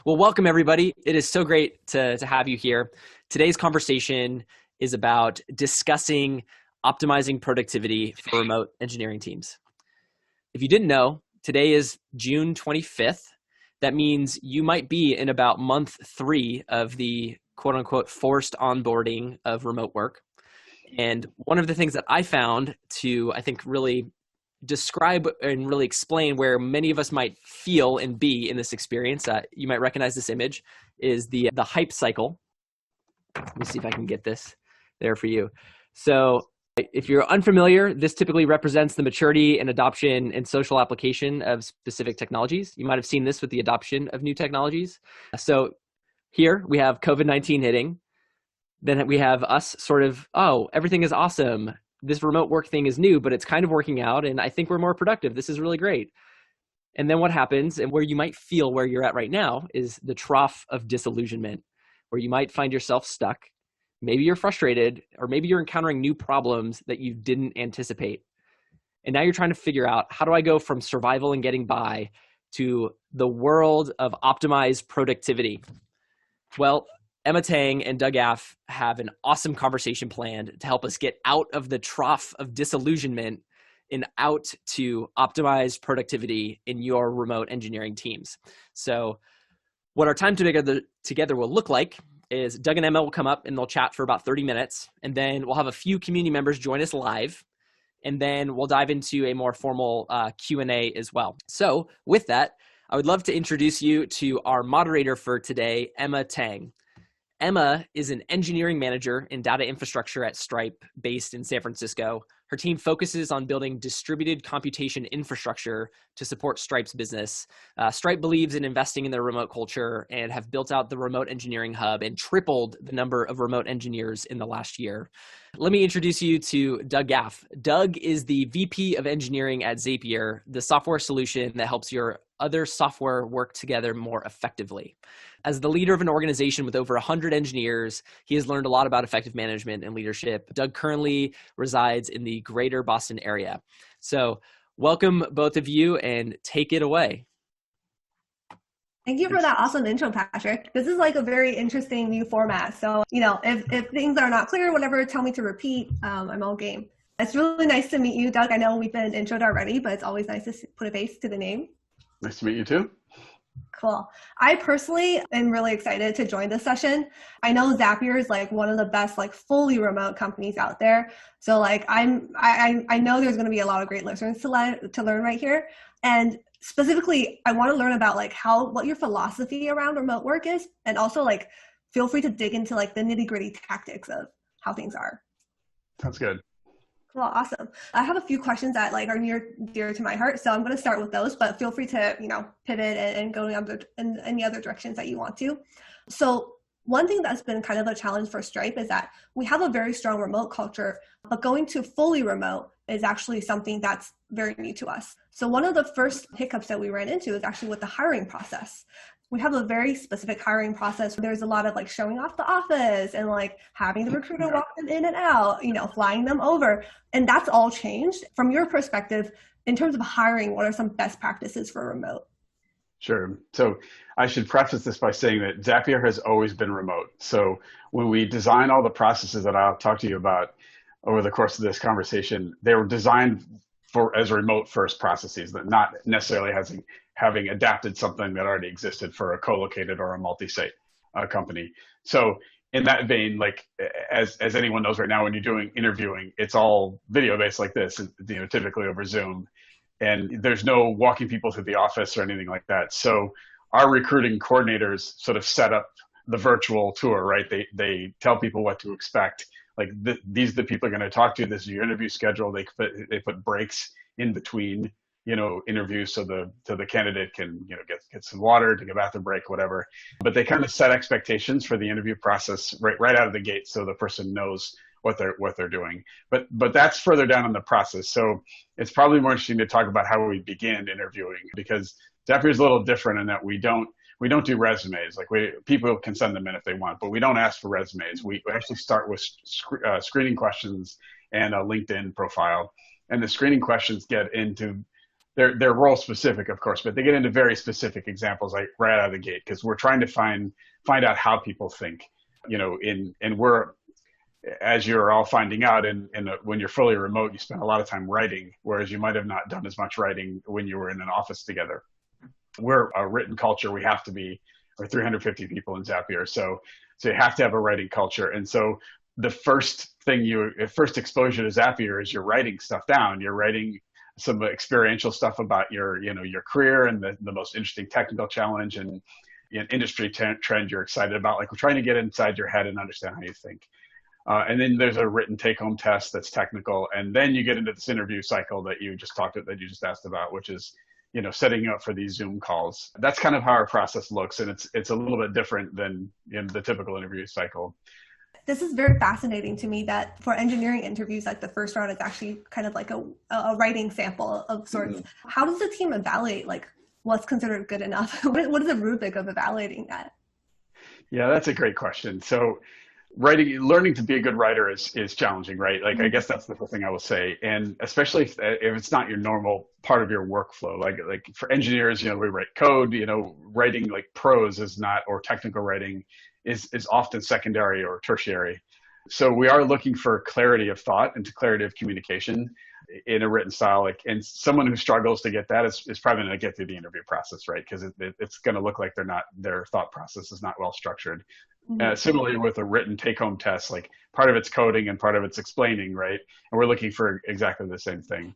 Well, welcome everybody. It is so great to have you here. Today's conversation is about discussing optimizing productivity for remote engineering teams. If you didn't know, today is June 25th. That means you might be in about month 3 of the quote unquote forced onboarding of remote work. And one of the things that I found to, I think, really describe and really explain where many of us might feel and be in this experience, you might recognize this image, is the hype cycle. Let me see if I can get this there for you. So if you're unfamiliar, this typically represents the maturity and adoption and social application of specific technologies. You might have seen this with the adoption of new technologies. So here we have COVID-19 hitting. Then we have us sort of, oh, everything is awesome. This remote work thing is new, but it's kind of working out, and I think we're more productive. This is really great. And then what happens, and where you might feel where you're at right now, is the trough of disillusionment, where you might find yourself stuck. Maybe you're frustrated, or maybe you're encountering new problems that you didn't anticipate. And now you're trying to figure out, how do I go from survival and getting by to the world of optimized productivity? Well, Emma Tang and Gaff have an awesome conversation planned to help us get out of the trough of disillusionment and out to optimized productivity in your remote engineering teams. So what our time together will look like is Doug and Emma will come up and they'll chat for about 30 minutes. And then we'll have a few community members join us live. And then we'll dive into a more formal Q&A as well. So with that, I would love to introduce you to our moderator for today, Emma Tang. Emma is an engineering manager in data infrastructure at Stripe based in San Francisco. Her team focuses on building distributed computation infrastructure to support Stripe's business. Stripe believes in investing in their remote culture and have built out the remote engineering hub and tripled the number of remote engineers in the last year. Let me introduce you to Doug Gaff. Doug is the VP of engineering at Zapier, the software solution that helps your other software work together more effectively. As the leader of an organization with over 100 engineers, he has learned a lot about effective management and leadership. Doug currently resides in the greater Boston area. So welcome both of you, and take it away. Thank you for that awesome intro, Patrick. This is like a very interesting new format. So, if things are not clear, whatever, tell me to repeat. I'm all game. It's really nice to meet you, Doug. I know we've been introed already, but it's always nice to put a face to the name. Nice to meet you too. Cool. I personally am really excited to join this session. I know Zapier is like one of the best like fully remote companies out there. So like I know there's going to be a lot of great lessons to learn right here. And specifically, I want to learn about like what your philosophy around remote work is, and also like feel free to dig into like the nitty-gritty tactics of how things are. Sounds good. Well, awesome. I have a few questions that like are near dear to my heart, so I'm going to start with those, but feel free to, pivot and go in any other directions that you want to. So one thing that's been kind of a challenge for Stripe is that we have a very strong remote culture, but going to fully remote is actually something that's very new to us. So one of the first hiccups that we ran into is actually with the hiring process. We have a very specific hiring process. There's a lot of like showing off the office and like having the recruiter walk them in and out, flying them over. And that's all changed. From your perspective, in terms of hiring, what are some best practices for remote? Sure. So I should preface this by saying that Zapier has always been remote. So when we design all the processes that I'll talk to you about over the course of this conversation, they were designed as remote first processes, that not necessarily having adapted something that already existed for a co-located or a multi-site company. So in that vein, like as anyone knows right now, when you're doing interviewing, it's all video based like this, typically over Zoom, and there's no walking people through the office or anything like that. So our recruiting coordinators sort of set up the virtual tour, right? They tell people what to expect. Like these are the people you're going to talk to. This is your interview schedule. They put breaks in between, interviews so the candidate can, get some water, take a bathroom break, whatever. But they kind of set expectations for the interview process right out of the gate, so the person knows what they're doing. But that's further down in the process. So it's probably more interesting to talk about how we begin interviewing, because Zapier is a little different in that we don't do resumes. Like people can send them in if they want, but we don't ask for resumes. We actually start with screening questions and a LinkedIn profile. And the screening questions get into they're role specific, of course, but they get into very specific examples like right out of the gate because we're trying to find out how people think, and we're, as you're all finding out, when you're fully remote, you spend a lot of time writing, whereas you might have not done as much writing when you were in an office together. We're a written culture. We have to be. We're 350 people in Zapier, so you have to have a writing culture. And so the first exposure to Zapier is you're writing stuff down. You're writing some experiential stuff about your career and the most interesting technical challenge and industry trend you're excited about. Like, we're trying to get inside your head and understand how you think. And then there's a written take-home test that's technical, and then you get into this interview cycle that you just asked about, which is setting you up for these Zoom calls. That's kind of how our process looks, and it's a little bit different than the typical interview cycle. This is very fascinating to me that for engineering interviews, like the first round is actually kind of like a writing sample of sorts. Mm-hmm. How does the team evaluate like what's considered good enough? What is the rubric of evaluating that? Yeah, that's a great question. So learning to be a good writer is challenging, right? Like, I guess that's the first thing I will say. And especially if it's not your normal part of your workflow, like for engineers, we write code, writing like prose is not, or technical writing is often secondary or tertiary. So we are looking for clarity of thought and clarity of communication in a written style. And someone who struggles to get that is probably going to get through the interview process, right? Because it's going to look like their thought process is not well structured. Mm-hmm. Similarly with a written take-home test, like part of it's coding and part of it's explaining, right? And we're looking for exactly the same thing.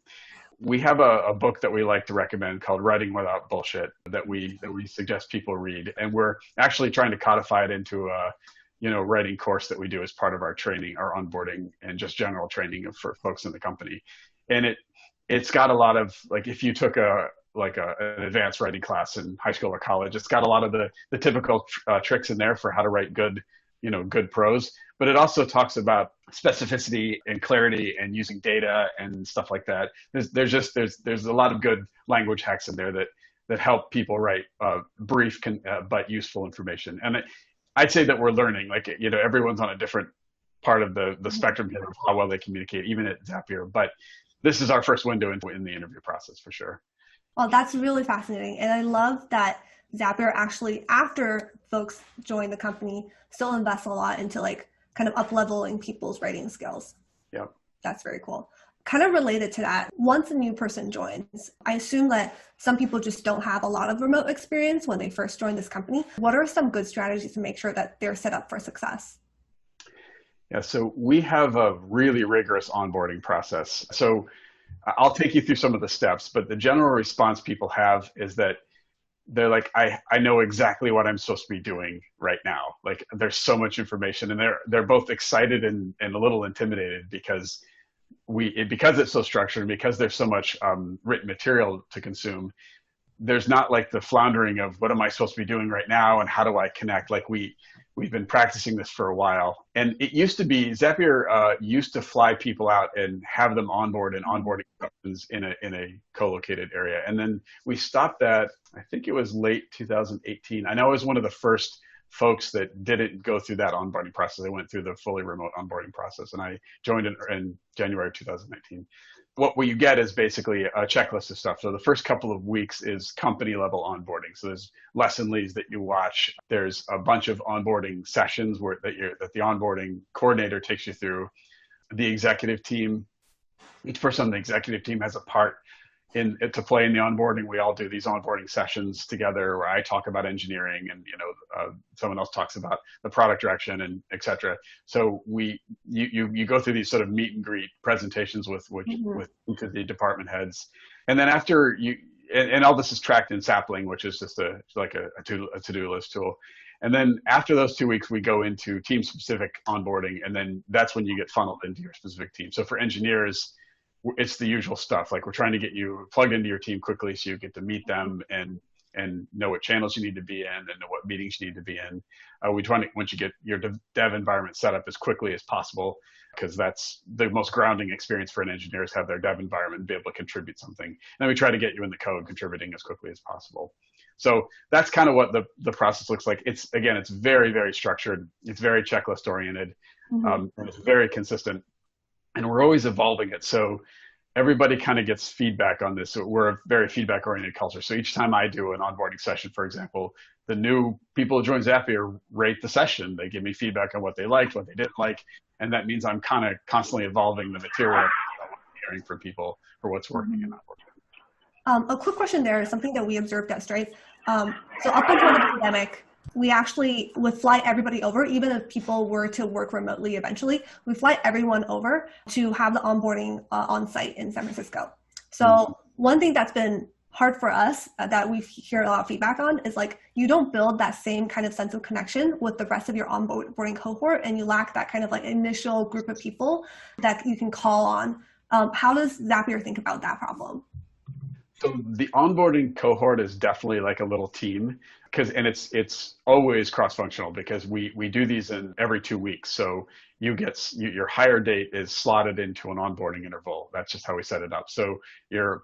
We have a book that we like to recommend called Writing Without Bullshit that we suggest people read. And we're actually trying to codify it into a writing course that we do as part of our training, our onboarding, and just general training for folks in the company. And it's got a lot of, like, if you took an advanced writing class in high school or college, it's got a lot of the typical tricks in there for how to write good prose. But it also talks about specificity and clarity and using data and stuff like that. There's a lot of good language hacks in there that help people write brief but useful information. And I'd say that we're learning, like, everyone's on a different part of the spectrum here of how well they communicate, even at Zapier. But this is our first window in the interview process for sure. Well, that's really fascinating. And I love that Zapier actually, after folks join the company, still invests a lot into like kind of up-leveling people's writing skills. Yep. That's very cool. Kind of related to that, once a new person joins, I assume that some people just don't have a lot of remote experience when they first join this company. What are some good strategies to make sure that they're set up for success? Yeah, so we have a really rigorous onboarding process. So I'll take you through some of the steps, but the general response people have is that they're like, I know exactly what I'm supposed to be doing right now. Like, there's so much information, and they're both excited and a little intimidated because it's so structured and because there's so much written material to consume. There's not like the floundering of what am I supposed to be doing right now and how do I connect? Like, we've been practicing this for a while, and it used to be Zapier used to fly people out and have them onboard in onboarding sessions in a co-located area, and then we stopped that. I think it was late 2018. I know I was one of the first folks that didn't go through that onboarding process. I went through the fully remote onboarding process, and I joined in January 2019. What you get is basically a checklist of stuff. So the first couple of weeks is company level onboarding. So there's lesson leads that you watch. There's a bunch of onboarding sessions that the onboarding coordinator takes you through. The executive team, each person on the executive team has a part to play in the onboarding. We all do these onboarding sessions together where I talk about engineering and someone else talks about the product direction and et cetera. So you go through these sort of meet and greet presentations with each of the department heads, and then after and all this is tracked in Sapling, which is just a to-do list tool. And then after those 2 weeks, we go into team specific onboarding, and then that's when you get funneled into your specific team. So for engineers, it's the usual stuff. Like, we're trying to get you plugged into your team quickly so you get to meet them and know what channels you need to be in and know what meetings you need to be in. We try to, once you get your dev environment set up as quickly as possible, because that's the most grounding experience for an engineer, is have their dev environment and be able to contribute something. And then we try to get you in the code contributing as quickly as possible. So that's kind of what the process looks like. It's very, very structured. It's very checklist oriented. And it's very consistent. And we're always evolving it. So everybody kind of gets feedback on this. So we're a very feedback oriented culture. So each time I do an onboarding session, for example, the new people who join Zapier rate the session. They give me feedback on what they liked, what they didn't like. And that means I'm kind of constantly evolving the material, hearing from people for what's working and not working. A quick question there is something that we observed at Stripe. So up until the pandemic, we actually would fly everybody over, even if people were to work remotely eventually. We fly everyone over to have the onboarding on site in San Francisco. So one thing that's been hard for us that we hear a lot of feedback on is like, you don't build that same kind of sense of connection with the rest of your onboarding cohort, and you lack that kind of like initial group of people that you can call on. How does Zapier think about that problem? So the onboarding cohort is definitely like a little team and it's always cross-functional because we do these in every 2 weeks. So your hire date is slotted into an onboarding interval. That's just how we set it up. So you're,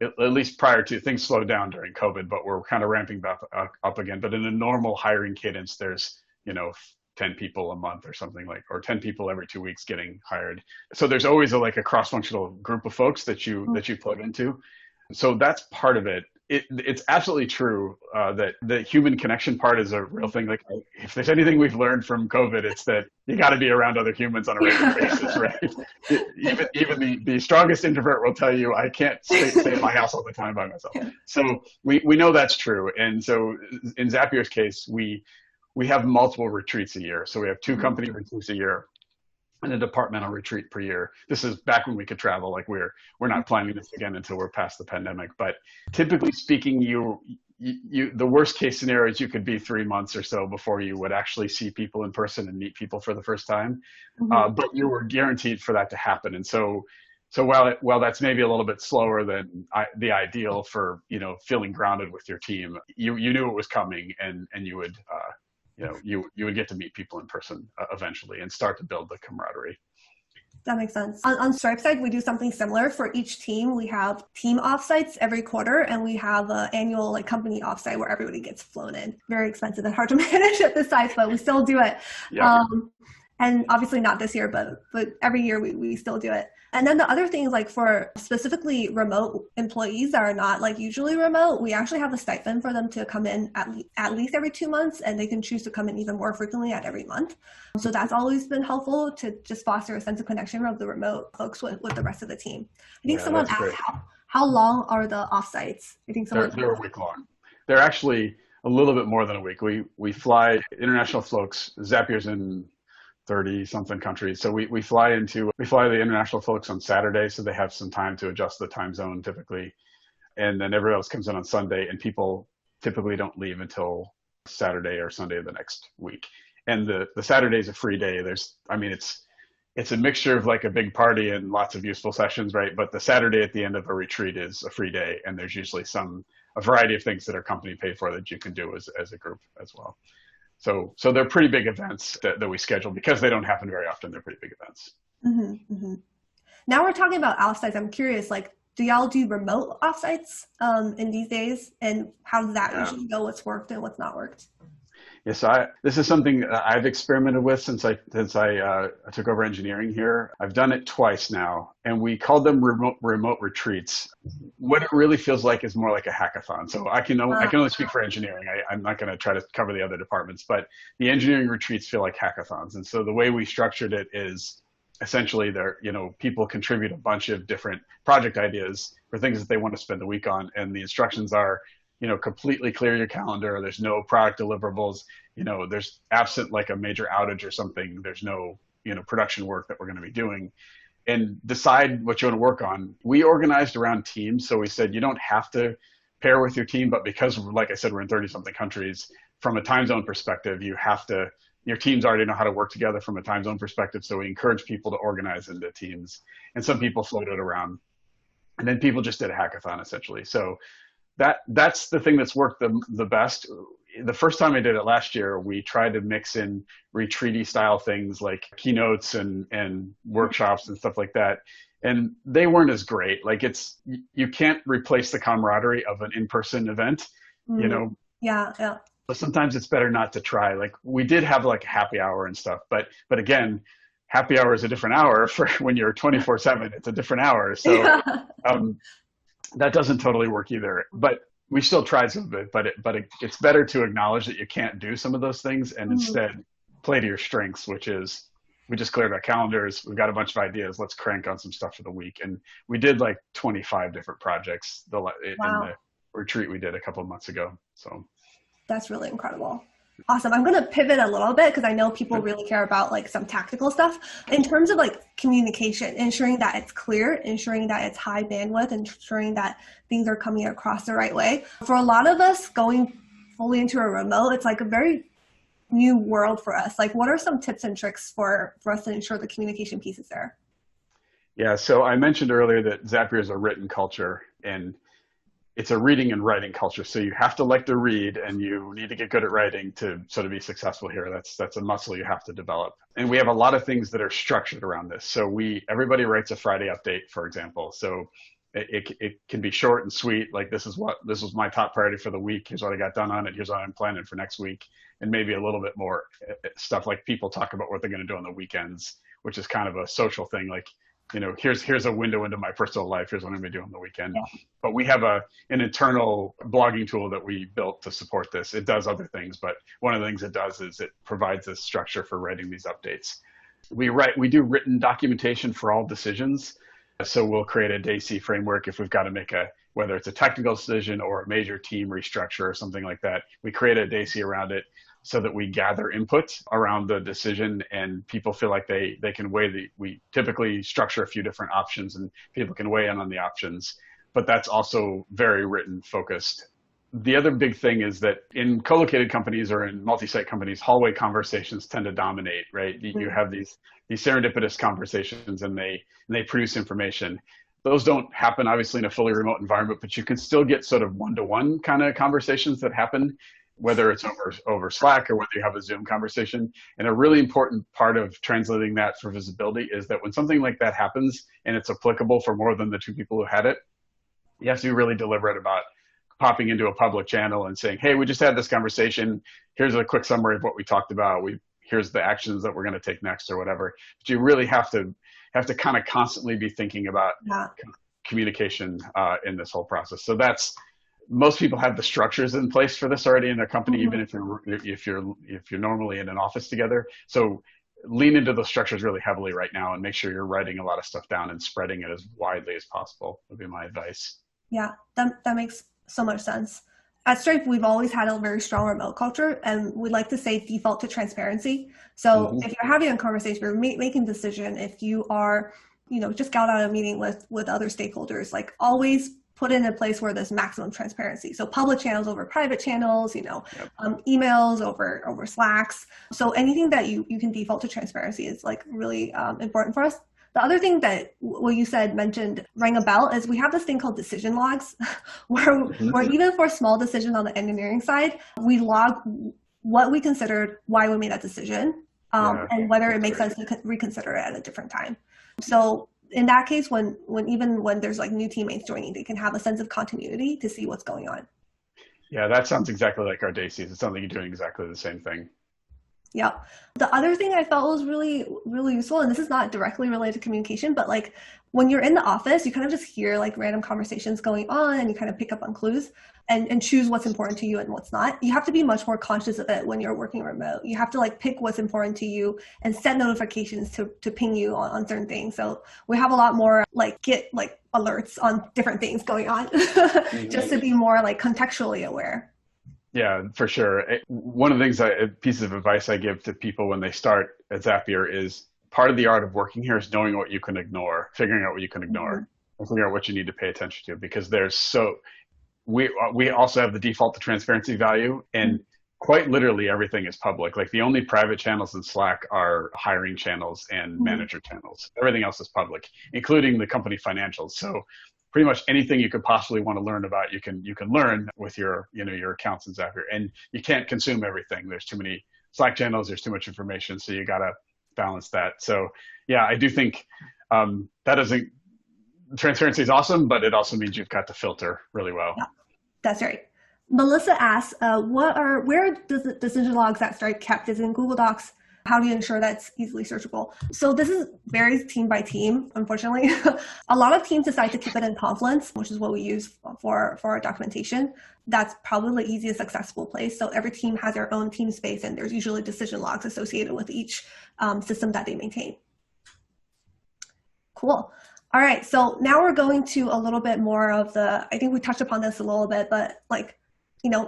at least prior to, things slowed down during COVID, but we're kind of ramping back up again. But in a normal hiring cadence, there's, 10 people a month or something or 10 people every 2 weeks getting hired. So there's always a cross-functional group of folks that you plug into. So that's part of it. It's absolutely true that the human connection part is a real thing. Like, if there's anything we've learned from COVID, it's that you got to be around other humans on a regular basis, right? Even the strongest introvert will tell you, I can't stay in my house all the time by myself. So we know that's true. And so in Zapier's case, we have multiple retreats a year. So we have 2 company retreats a year and a departmental retreat per year. This is back when we could travel. Like we're not planning this again until we're past the pandemic. But typically speaking, the worst case scenario is you could be 3 months or so before you would actually see people in person and meet people for the first time. But you were guaranteed for that to happen. And so while that's maybe a little bit slower than the ideal for feeling grounded with your team, you knew it was coming, and you would you would get to meet people in person eventually and start to build the camaraderie. That makes sense. On Stripe side, we do something similar. For each team, we have team offsites every quarter, and we have an annual company offsite where everybody gets flown in. Very expensive and hard to manage at this size, but we still do it. Yeah. And obviously not this year, but every year we still do it. And then the other thing is for specifically remote employees that are not usually remote, we actually have a stipend for them to come in at least every 2 months, and they can choose to come in even more frequently at every month. So that's always been helpful to just foster a sense of connection of the remote folks with the rest of the team. I think someone asked how long are the offsites? I think they're a week long. They're actually a little bit more than a week. We fly international folks. Zapier's in 30 something countries. So we fly the international folks on Saturday, so they have some time to adjust the time zone typically. And then everybody else comes in on Sunday, and people typically don't leave until Saturday or Sunday of the next week. And the Saturday is a free day. It's a mixture of a big party and lots of useful sessions, right? But the Saturday at the end of a retreat is a free day, and there's usually a variety of things that are company paid for that you can do as a group as well. So they're pretty big events that we schedule because they don't happen very often. They're pretty big events. Mm-hmm, mm-hmm. Now we're talking about offsites. I'm curious, do y'all do remote offsites in these days? And how does that usually go? What's worked and what's not worked? Yes, this is something that I've experimented with since I took over engineering here. I've done it twice now, and we called them remote retreats. What it really feels like is more like a hackathon. So I can only speak for engineering. I'm not going to try to cover the other departments, but the engineering retreats feel like hackathons. And so the way we structured it is essentially people contribute a bunch of different project ideas for things that they want to spend the week on, and the instructions are, completely clear your calendar. There's no product deliverables. There's absent a major outage or something. There's no, production work that we're going to be doing, and decide what you want to work on. We organized around teams. So we said, you don't have to pair with your team, but because, like I said, we're in 30 something countries, from a time zone perspective, your teams already know how to work together from a time zone perspective. So we encourage people to organize into teams, and some people floated around, and then people just did a hackathon essentially. So that's the thing that's worked the best. The first time I did it last year, we tried to mix in retreaty style things like keynotes and workshops and stuff like that. And they weren't as great. You can't replace the camaraderie of an in-person event, Yeah. But sometimes it's better not to try. We did have a happy hour and stuff, but again, happy hour is a different hour. For when you're 24/7, it's a different hour. So Yeah. um, that doesn't totally work either. But we still tried some of it. It's better to acknowledge that you can't do some of those things and Mhm. instead play to your strengths, which is we just cleared our calendars. We've got a bunch of ideas. Let's crank on some stuff for the week. And we did like 25 different projects in Wow. the retreat we did a couple of months ago. So That's really incredible. Awesome. I'm going to pivot a little bit because I know people really care about like some tactical stuff in terms of like communication, ensuring that it's clear, ensuring that it's high bandwidth, ensuring that things are coming across the right way. For a lot of us going fully into a remote, it's like a very new world for us. Like what are some tips and tricks for us to ensure the communication piece is there? yeah, so I mentioned earlier that Zapier is a written culture, and it's a reading and writing culture. So you have to like to read, and you need to get good at writing to sort of be successful here. That's a muscle you have to develop. And we have a lot of things that are structured around this. So everybody writes a Friday update, for example. So it can be short and sweet. Like this was my top priority for the week. Here's what I got done on it. Here's what I'm planning for next week. And maybe a little bit more stuff like people talk about what they're going to do on the weekends, which is kind of a social thing. Like, here's a window into my personal life. Here's what I'm going to do on the weekend. Yeah. But we have an internal blogging tool that we built to support this. It does other things, but one of the things it does is it provides a structure for writing these updates. We do written documentation for all decisions. So we'll create a DAISY framework if we've got to make whether it's a technical decision or a major team restructure or something like that. We create a DAISY around it so that we gather input around the decision and people feel like they can we typically structure a few different options and people can weigh in on the options, but that's also very written focused. The other big thing is that in co-located companies or in multi-site companies, hallway conversations tend to dominate, right? You have these serendipitous conversations and they produce information. Those don't happen obviously in a fully remote environment, but you can still get sort of one-to-one kind of conversations that happen, whether it's over Slack or whether you have a Zoom conversation. And a really important part of translating that for visibility is that when something like that happens and it's applicable for more than the two people who had it, you have to be really deliberate about popping into a public channel and saying, hey, we just had this conversation. Here's a quick summary of what we talked about. Here's the actions that we're going to take next or whatever. But you really have to kind of constantly be thinking about communication in this whole process. So most people have the structures in place for this already in their company, even if you're normally in an office together. So lean into those structures really heavily right now and make sure you're writing a lot of stuff down and spreading it as widely as possible would be my advice. Yeah, that makes so much sense. At Stripe, we've always had a very strong remote culture, and we like to say default to transparency. So if you're having a conversation, you're making a decision, if you are, just got out of a meeting with other stakeholders, like always put in a place where there's maximum transparency. So public channels over private channels, emails over Slacks. So anything that you can default to transparency is like really important for us. The other thing that what you mentioned rang a bell is we have this thing called decision logs where even for small decisions on the engineering side, we log what we considered, why we made that decision, and whether it makes sense to reconsider it at a different time. So in that case, when there's like new teammates joining, they can have a sense of continuity to see what's going on. Yeah, that sounds exactly like our DAISYs. It sounds like you're doing exactly the same thing. Yeah. The other thing I felt was really, really useful, and this is not directly related to communication, but like when you're in the office, you kind of just hear like random conversations going on and you kind of pick up on clues and choose what's important to you and what's not. You have to be much more conscious of it when you're working remote. You have to like pick what's important to you and set notifications to ping you on certain things. So we have a lot more get alerts on different things going on just to be more like contextually aware. Yeah, for sure. One of the things, a piece of advice I give to people when they start at Zapier is part of the art of working here is knowing what you can ignore, figuring out what you can ignore, and figuring out what you need to pay attention to, because we also have the default to transparency value, and quite literally everything is public. Like the only private channels in Slack are hiring channels and manager channels. Everything else is public, including the company financials. So pretty much anything you could possibly want to learn about, you can learn with your accounts in Zapier. And you can't consume everything. There's too many Slack channels. There's too much information. So you got to balance that. So yeah, I do think transparency is awesome, but it also means you've got to filter really well. Yeah, that's right. Melissa asks, where does the decision logs at Stripe kept? Is it in Google Docs, How do you ensure that's easily searchable? So this varies team by team, unfortunately. A lot of teams decide to keep it in Confluence, which is what we use for our documentation. That's probably the easiest accessible place. So every team has their own team space, and there's usually decision logs associated with each system that they maintain. Cool. All right, so now we're going to a little bit more of I think we touched upon this a little bit, but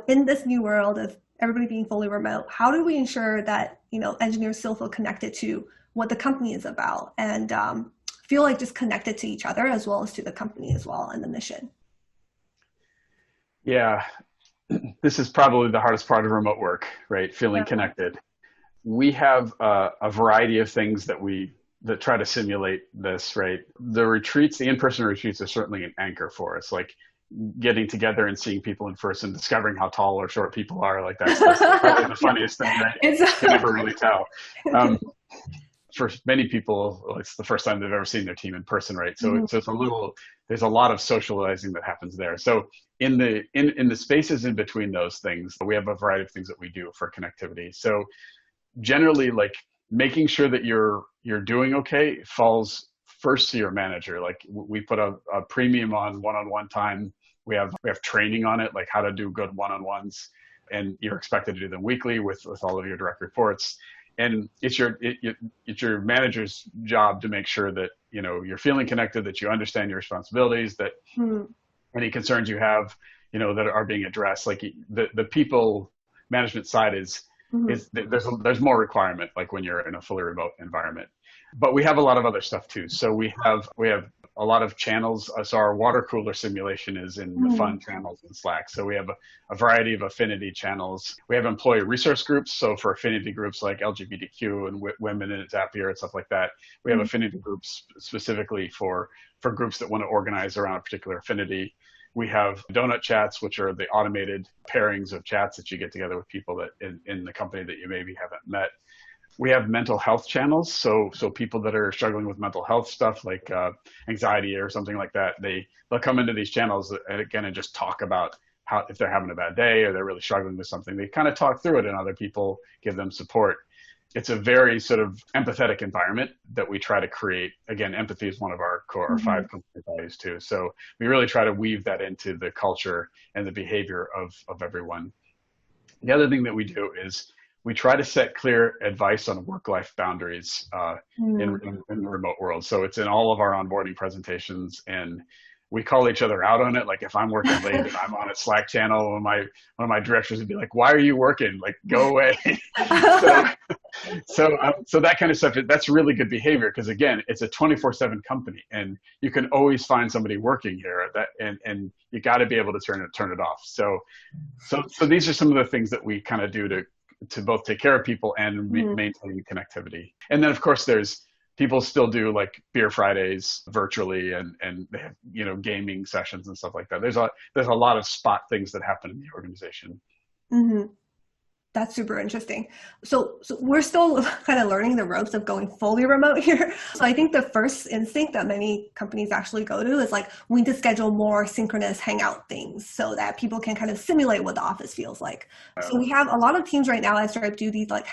in this new world of everybody being fully remote, how do we ensure that, engineers still feel connected to what the company is about and feel like just connected to each other as well as to the company as well and the mission? Yeah, this is probably the hardest part of remote work, right? Feeling connected. We have a variety of things that try to simulate this, right? The retreats, the in-person retreats are certainly an anchor for us. Like getting together and seeing people in person, discovering how tall or short people are, like that's probably the funniest thing, right? You can never really tell. For many people, it's the first time they've ever seen their team in person, right? So, so there's a lot of socializing that happens there. So in the spaces in between those things, we have a variety of things that we do for connectivity. So generally, like making sure that you're doing okay falls first to your manager. Like we put a premium on one-on-one time. We have training on it, like how to do good one-on-ones, and you're expected to do them weekly with all of your direct reports. And it's your manager's job to make sure that you're feeling connected, that you understand your responsibilities, that any concerns you have, that are being addressed. Like the people management side is there's more requirement, like when you're in a fully remote environment. But we have a lot of other stuff too. So we have a lot of channels. So our water cooler simulation is in the fun channels in Slack. So we have a variety of affinity channels. We have employee resource groups. So for affinity groups like LGBTQ and women in Zapier and stuff like that, we have affinity groups specifically for groups that want to organize around a particular affinity. We have donut chats, which are the automated pairings of chats that you get together with people that in the company that you maybe haven't met. We have mental health channels. So people that are struggling with mental health stuff like anxiety or something like that, they'll come into these channels and just talk about how, if they're having a bad day or they're really struggling with something, they kind of talk through it and other people give them support. It's a very sort of empathetic environment that we try to create. Again, empathy is one of our core 5 company values too. So we really try to weave that into the culture and the behavior of everyone. The other thing that we do is we try to set clear advice on work-life boundaries in the remote world. So it's in all of our onboarding presentations, and we call each other out on it. Like if I'm working late and I'm on a Slack channel, one of my directors would be like, "Why are you working? Like, go away." So that kind of stuff, that's really good behavior because again, it's a 24/7 company, and you can always find somebody working here. And you got to be able to turn it off. So these are some of the things that we kind of do to both take care of people and maintain connectivity. And then of course people still do like beer Fridays virtually and they have, gaming sessions and stuff like that. There's a lot of spot things that happen in the organization. That's super interesting. So we're still kind of learning the ropes of going fully remote here. So I think the first instinct that many companies actually go to is like, we need to schedule more synchronous hangout things so that people can kind of simulate what the office feels like. So we have a lot of teams right now that start to do these like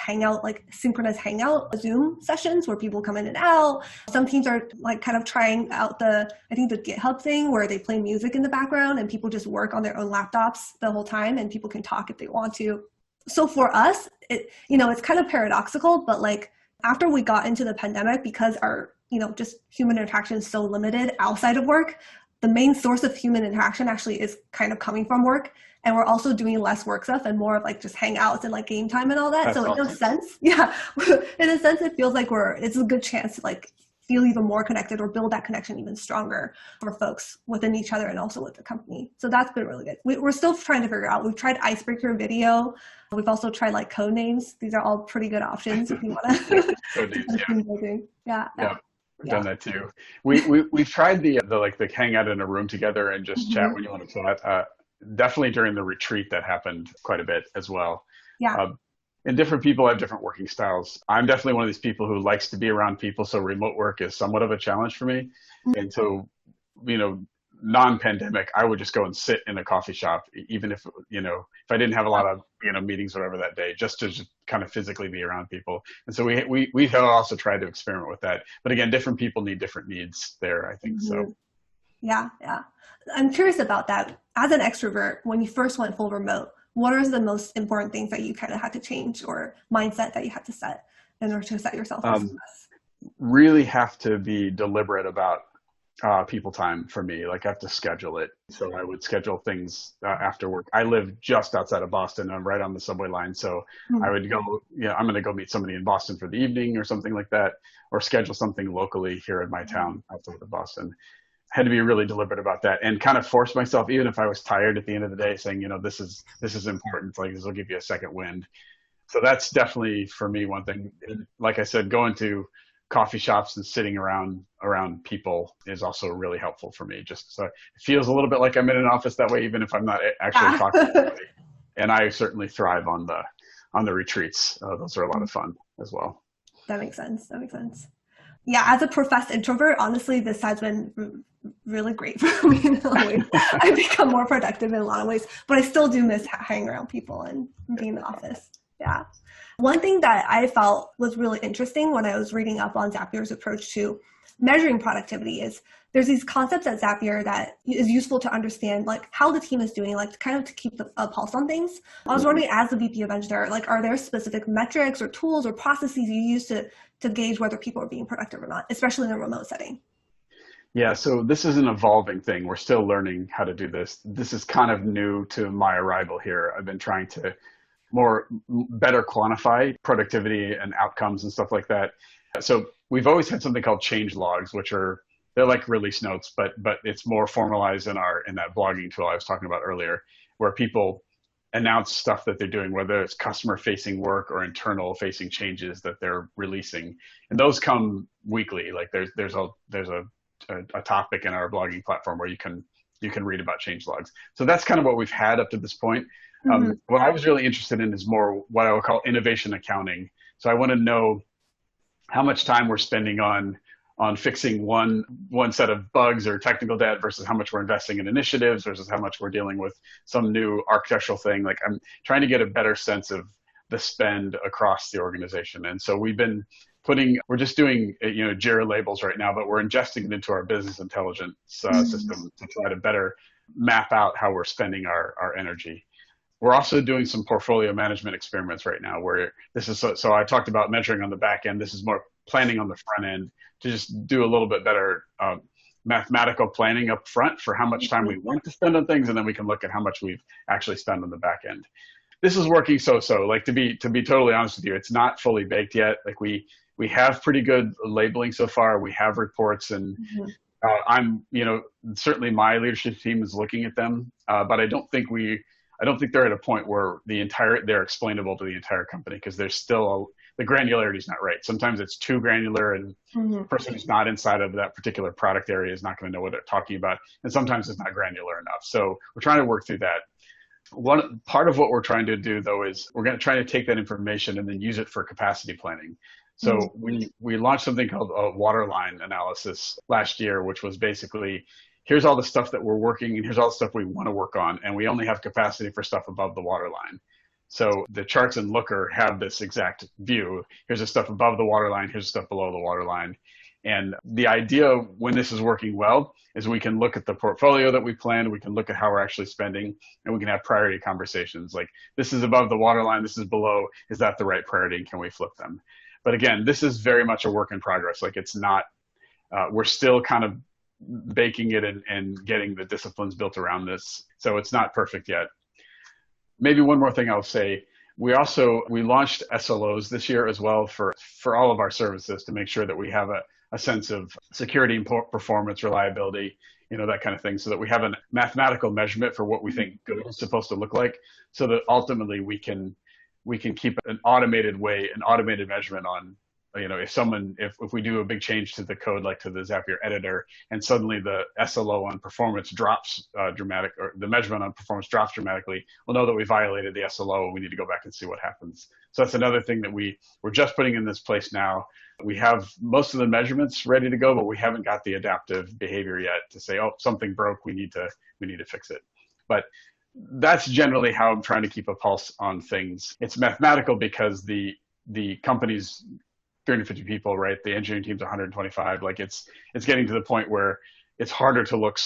synchronous hangout Zoom sessions where people come in and out. Some teams are like kind of trying out the GitHub thing where they play music in the background and people just work on their own laptops the whole time and people can talk if they want to. So for us, it's kind of paradoxical, but like after we got into the pandemic, because our, just human interaction is so limited outside of work, the main source of human interaction actually is kind of coming from work. And we're also doing less work stuff and more of like just hangouts and like game time and all that. That's so awesome. in a sense, it feels like it's a good chance to like feel even more connected or build that connection even stronger for folks within each other and also with the company. So that's been really good. We're still trying to figure out. We've tried icebreaker video. We've also tried like code names. These are all pretty good options if you want to. Code names, yeah. We've done that too. We've tried the hang out in a room together and just chat when you want to chat. Definitely during the retreat that happened quite a bit as well. Yeah. And different people have different working styles. I'm definitely one of these people who likes to be around people, so remote work is somewhat of a challenge for me. And so, non-pandemic, I would just go and sit in a coffee shop, even if, if I didn't have a lot of, meetings or whatever that day, just to just kind of physically be around people. And so we have also tried to experiment with that. But again, different people need different needs there, I think. So. Yeah. I'm curious about that. As an extrovert, when you first went full remote, what are the most important things that you kind of had to change or mindset that you had to set in order to set yourself up for success? Really have to be deliberate about people time for me. Like I have to schedule it. So I would schedule things after work. I live just outside of Boston. I'm right on the subway line. So I would go, I'm going to go meet somebody in Boston for the evening or something like that, or schedule something locally here in my town outside of Boston. Had to be really deliberate about that and kind of force myself, even if I was tired at the end of the day, saying, this is important. Like this will give you a second wind. So that's definitely for me one thing. Like I said, going to coffee shops and sitting around people is also really helpful for me. Just so it feels a little bit like I'm in an office that way, even if I'm not actually talking to anybody. And I certainly thrive on the retreats. Those are a lot of fun as well. That makes sense. Yeah, as a professed introvert, honestly, this has been really great for me in a lot of ways. I've become more productive in a lot of ways, but I still do miss hanging around people and being in the office. Yeah. One thing that I felt was really interesting when I was reading up on Zapier's approach to measuring productivity is there's these concepts at Zapier that is useful to understand, like how the team is doing, like kind of to keep a pulse on things. I was wondering, as the VP of Engineering, like are there specific metrics or tools or processes you use to gauge whether people are being productive or not, especially in a remote setting? Yeah, so this is an evolving thing. We're still learning how to do this. This is kind of new to my arrival here. I've been trying to better quantify productivity and outcomes and stuff like that. So we've always had something called change logs, they're like release notes, but it's more formalized in that blogging tool I was talking about earlier, where people announce stuff that they're doing, whether it's customer facing work or internal facing changes that they're releasing. And those come weekly. Like there's a topic in our blogging platform where you can read about change logs. So that's kind of what we've had up to this point. What I was really interested in is more what I would call innovation accounting. So I want to know how much time we're spending on fixing one set of bugs or technical debt versus how much we're investing in initiatives versus how much we're dealing with some new architectural thing. Like I'm trying to get a better sense of the spend across the organization. And so we're just doing, JIRA labels right now, but we're ingesting it into our business intelligence system to try to better map out how we're spending our energy. We're also doing some portfolio management experiments right now where this is, so I talked about measuring on the back end. This is more planning on the front end to just do a little bit better mathematical planning up front for how much time we want to spend on things. And then we can look at how much we've actually spent on the back end. This is working so-so. Like to be totally honest with you, it's not fully baked yet. Like we have pretty good labeling so far. We have reports and certainly my leadership team is looking at them, but I don't think they're at a point where they're explainable to the entire company because there's still the granularity is not right. Sometimes it's too granular and the person who's not inside of that particular product area is not going to know what they're talking about. And sometimes it's not granular enough. So we're trying to work through that. One part of what we're trying to do though is we're going to try to take that information and then use it for capacity planning. So we launched something called a waterline analysis last year, which was basically, here's all the stuff that we're working and here's all the stuff we want to work on. And we only have capacity for stuff above the waterline. So the charts in Looker have this exact view. Here's the stuff above the waterline. Here's the stuff below the waterline. And the idea when this is working well is we can look at the portfolio that we planned. We can look at how we're actually spending and we can have priority conversations. Like this is above the waterline. This is below. Is that the right priority? And can we flip them? But again, this is very much a work in progress. Like it's not, we're still kind of baking it and getting the disciplines built around this. So it's not perfect yet. Maybe one more thing I'll say, we launched SLOs this year as well for all of our services to make sure that we have a sense of security and performance, reliability, that kind of thing, so that we have a mathematical measurement for what we think good is supposed to look like, so that ultimately we can keep an automated measurement if we do a big change to the code, like to the Zapier editor, and suddenly the SLO on performance drops or the measurement on performance drops dramatically, we'll know that we violated the SLO and we need to go back and see what happens. So that's another thing that we're just putting in this place now. We have most of the measurements ready to go, but we haven't got the adaptive behavior yet to say, oh, something broke, we need to fix it. But that's generally how I'm trying to keep a pulse on things. It's mathematical because the company's 350 people, right? The engineering team's 125. Like it's getting to the point where it's harder to look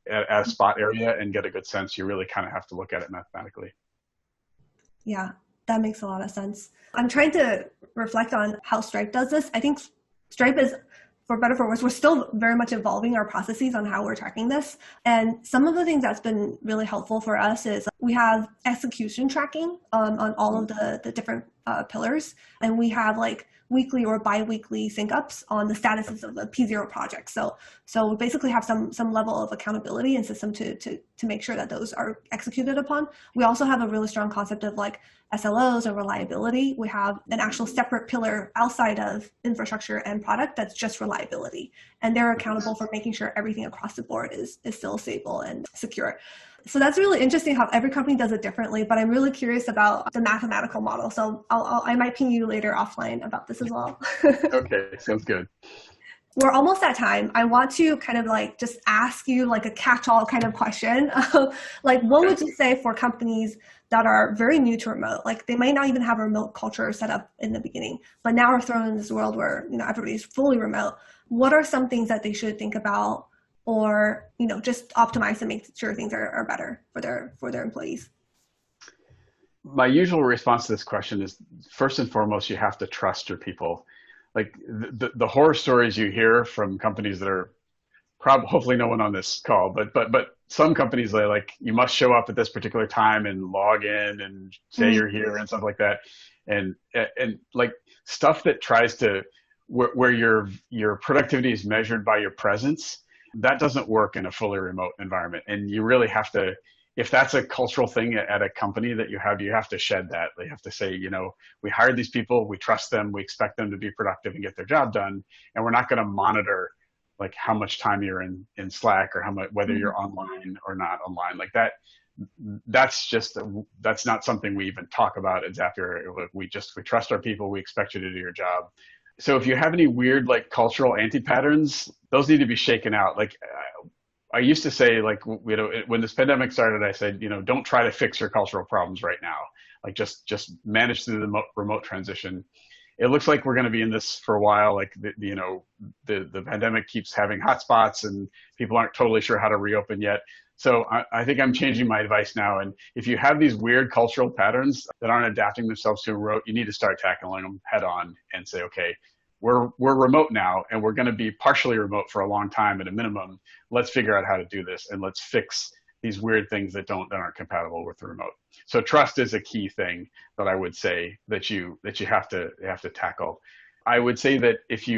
at a spot area and get a good sense. You really kind of have to look at it mathematically. Yeah, that makes a lot of sense. I'm trying to reflect on how Stripe does this. I think Stripe is, for better or for worse, we're still very much evolving our processes on how we're tracking this. And some of the things that's been really helpful for us is we have execution tracking on all of the different pillars. And we have like weekly or bi-weekly sync ups on the statuses of the P0 project. So we basically have some level of accountability and system to make sure that those are executed upon. We also have a really strong concept of like SLOs and reliability. We have an actual separate pillar outside of infrastructure and product that's just reliability. And they're accountable for making sure everything across the board is still stable and secure. So that's really interesting how every company does it differently, but I'm really curious about the mathematical model. So I might ping you later offline about this as well. Okay, sounds good. We're almost at time. I want to kind of like just ask you like a catch-all kind of question. Like what would you say for companies that are very new to remote? Like they might not even have a remote culture set up in the beginning, but now we're thrown in this world where, everybody's fully remote. What are some things that they should think about or, just optimize and make sure things are better for their employees? My usual response to this question is, first and foremost, you have to trust your people. Like the horror stories you hear from companies that are hopefully no one on this call, but some companies like you must show up at this particular time and log in and say you're here and stuff like that. And like stuff that tries to, where your productivity is measured by your presence, that doesn't work in a fully remote environment. And you really have to, if that's a cultural thing at a company that you have to shed that. They have to say, we hired these people, we trust them, we expect them to be productive and get their job done. And we're not going to monitor like how much time you're in Slack or whether you're online or not online. Like that's not something we even talk about at Zapier. We trust our people. We expect you to do your job. So if you have any weird like cultural anti-patterns, those need to be shaken out. Like I used to say, like, when this pandemic started, I said, don't try to fix your cultural problems right now. Like just manage through the remote transition. It looks like we're going to be in this for a while. Like the pandemic keeps having hotspots and people aren't totally sure how to reopen yet. So I think I'm changing my advice now. And if you have these weird cultural patterns that aren't adapting themselves to remote, you need to start tackling them head on and say, okay, we're remote now and we're going to be partially remote for a long time at a minimum. Let's figure out how to do this and let's fix these weird things that aren't compatible with the remote. So trust is a key thing that I would say that you have to tackle. I would say that if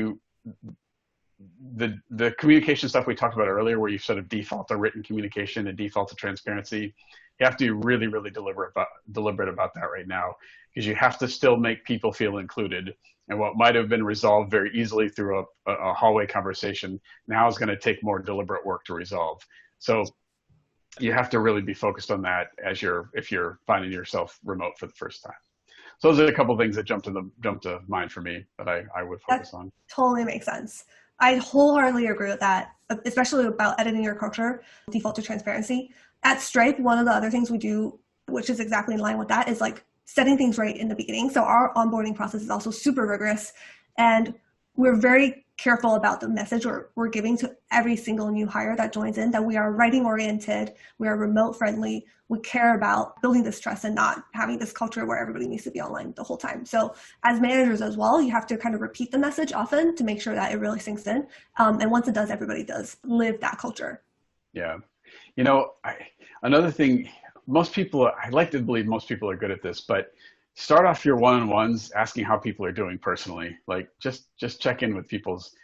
the communication stuff we talked about earlier, where you sort of default to written communication and default to transparency, you have to be really, really deliberate about that right now, because you have to still make people feel included. And what might have been resolved very easily through a hallway conversation now is going to take more deliberate work to resolve. So you have to really be focused on that if you're finding yourself remote for the first time. So those are a couple of things that jump to mind for me that I would focus on. Totally makes sense. I wholeheartedly agree with that, especially about editing your culture, default to transparency. At Stripe, one of the other things we do, which is exactly in line with that, is like setting things right in the beginning. So our onboarding process is also super rigorous, and we're very careful about the message we're giving to every single new hire that joins in, that we are writing oriented, we are remote friendly, we care about building this trust and not having this culture where everybody needs to be online the whole time. So as managers as well, you have to kind of repeat the message often to make sure that it really sinks in. And once it does, everybody does live that culture. Yeah. Another thing, I like to believe most people are good at this, but start off your one-on-ones asking how people are doing personally. Like just check in with people's,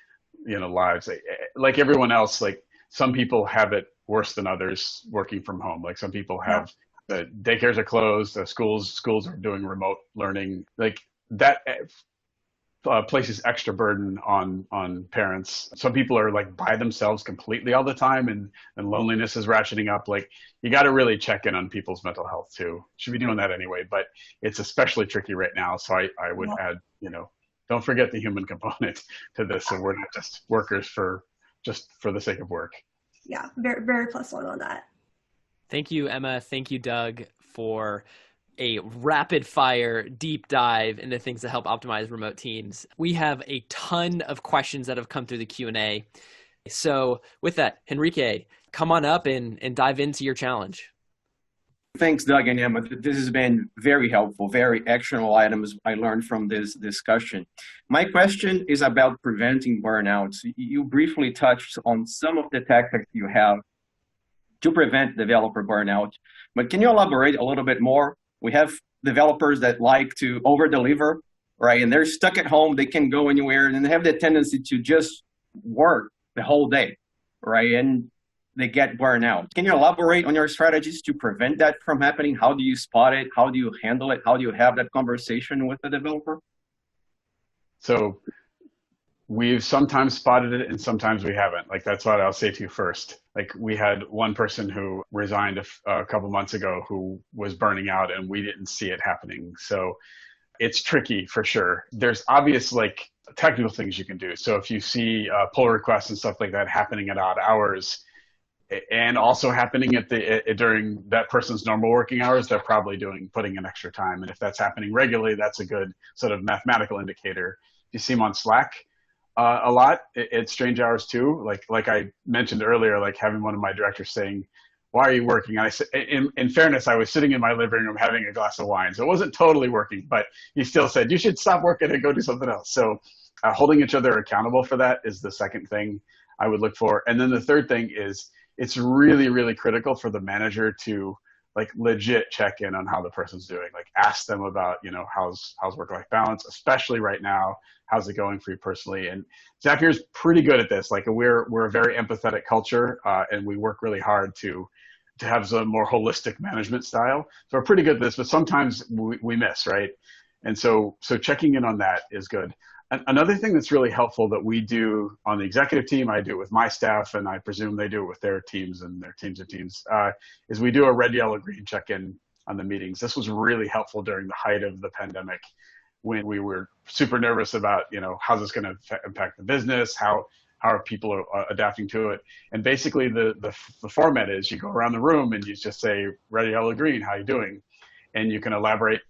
lives. Like everyone else, like some people have it worse than others working from home. Like some people have daycares are closed, schools are doing remote learning. Like that, places extra burden on parents. Some people are like by themselves completely all the time, and loneliness is ratcheting up. Like, you got to really check in on people's mental health too. Should be doing that anyway, but it's especially tricky right now. So I would add, don't forget the human component to this. So we're not just workers for the sake of work. Yeah, very, very +1 on that. Thank you, Emma. Thank you, Doug, for a rapid fire deep dive into things that help optimize remote teams. We have a ton of questions that have come through the Q&A. So with that, Henrique, come on up and dive into your challenge. Thanks, Doug and Emma. This has been very helpful, very actionable items I learned from this discussion. My question is about preventing burnouts. You briefly touched on some of the tactics you have to prevent developer burnout, but can you elaborate a little bit more? We have developers that like to over-deliver, right? And they're stuck at home, they can go anywhere, and they have the tendency to just work the whole day, right? And they get burned out. Can you elaborate on your strategies to prevent that from happening? How do you spot it? How do you handle it? How do you have that conversation with the developer? So we've sometimes spotted it and sometimes we haven't. Like, that's what I'll say to you first. Like, we had one person who resigned a couple months ago who was burning out and we didn't see it happening. So it's tricky for sure. There's obvious like technical things you can do. So if you see pull requests and stuff like that happening at odd hours, and also happening during that person's normal working hours, they're probably putting in extra time. And if that's happening regularly, that's a good sort of mathematical indicator. If you see them on Slack a lot, it's strange hours too. Like I mentioned earlier, like having one of my directors saying, "Why are you working?" And I said, in fairness, I was sitting in my living room having a glass of wine, so it wasn't totally working. But he still said, "You should stop working and go do something else." So holding each other accountable for that is the second thing I would look for. And then the third thing is, it's really, really critical for the manager to like legit check in on how the person's doing. Like, ask them about, how's work-life balance, especially right now. How's it going for you personally? And Zapier's pretty good at this. Like, we're a very empathetic culture, and we work really hard to have some more holistic management style. So we're pretty good at this, but sometimes we miss, right? And so checking in on that is good. Another thing that's really helpful that we do on the executive team, I do it with my staff, and I presume they do it with their teams and their teams of teams, is we do a red, yellow, green check-in on the meetings. This was really helpful during the height of the pandemic when we were super nervous about, how's this going to impact the business? How are people adapting to it? And basically the format is you go around the room and you just say, red, yellow, green, how you doing? And you can elaborate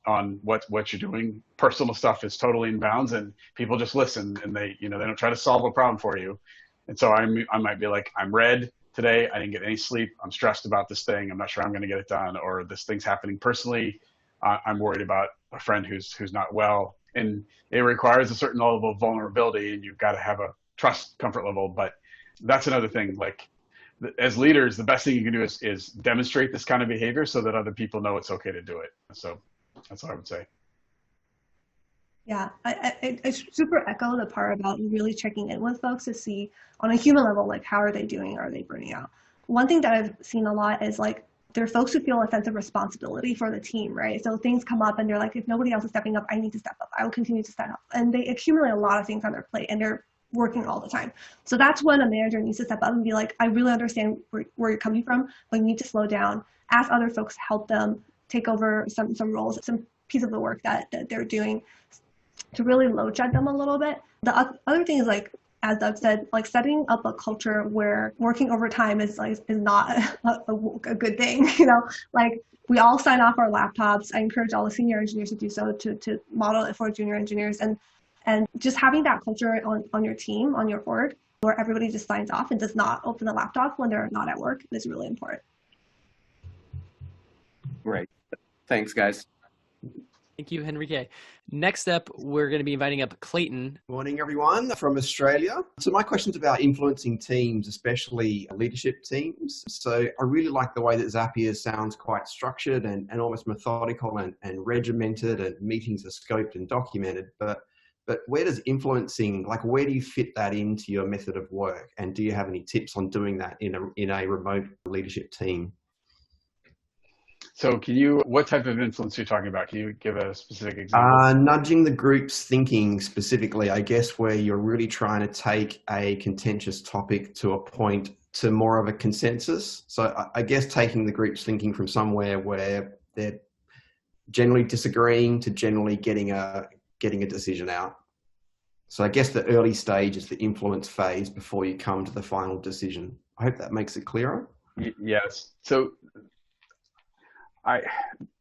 on what you're doing. Personal stuff is totally in bounds, and people just listen, and they don't try to solve a problem for you. And so I might be like, I'm red today. I didn't get any sleep. I'm stressed about this thing. I'm not sure I'm going to get it done, or this thing's happening personally. I'm worried about a friend who's not well, and it requires a certain level of vulnerability, and you've got to have a trust comfort level. But that's another thing. Like, as leaders, the best thing you can do is demonstrate this kind of behavior so that other people know it's okay to do it. So that's what I would say. Yeah, I super echo the part about really checking in with folks to see on a human level, like, how are they doing? Are they burning out? One thing that I've seen a lot is like, there are folks who feel a sense of responsibility for the team, right? So things come up and they're like, if nobody else is stepping up, I need to step up. I will continue to step up. And they accumulate a lot of things on their plate and they're working all the time. So that's when a manager needs to step up and be like, I really understand where you're coming from, but you need to slow down, ask other folks to help them take over some roles, some piece of the work that they're doing, to really load shed them a little bit. The other thing is, like, as Doug said, like, setting up a culture where working overtime is not a good thing. Like, we all sign off our laptops. I encourage all the senior engineers to do so, to model it for junior engineers, and just having that culture on your team, on your org, where everybody just signs off and does not open the laptop when they're not at work is really important. Great. Thanks, guys. Thank you, Henrique. Next up, we're going to be inviting up Clayton. Morning, everyone from Australia. So my question's about influencing teams, especially leadership teams. So I really like the way that Zapier sounds quite structured and almost methodical and regimented, and meetings are scoped and documented. But where does influencing, like, where do you fit that into your method of work? And do you have any tips on doing that in a remote leadership team? So what type of influence are you talking about? Can you give a specific example? Nudging the group's thinking specifically, I guess, where you're really trying to take a contentious topic to a point to more of a consensus. So I guess taking the group's thinking from somewhere where they're generally disagreeing to generally getting a decision out. So I guess the early stage is the influence phase before you come to the final decision. I hope that makes it clearer. Yes. So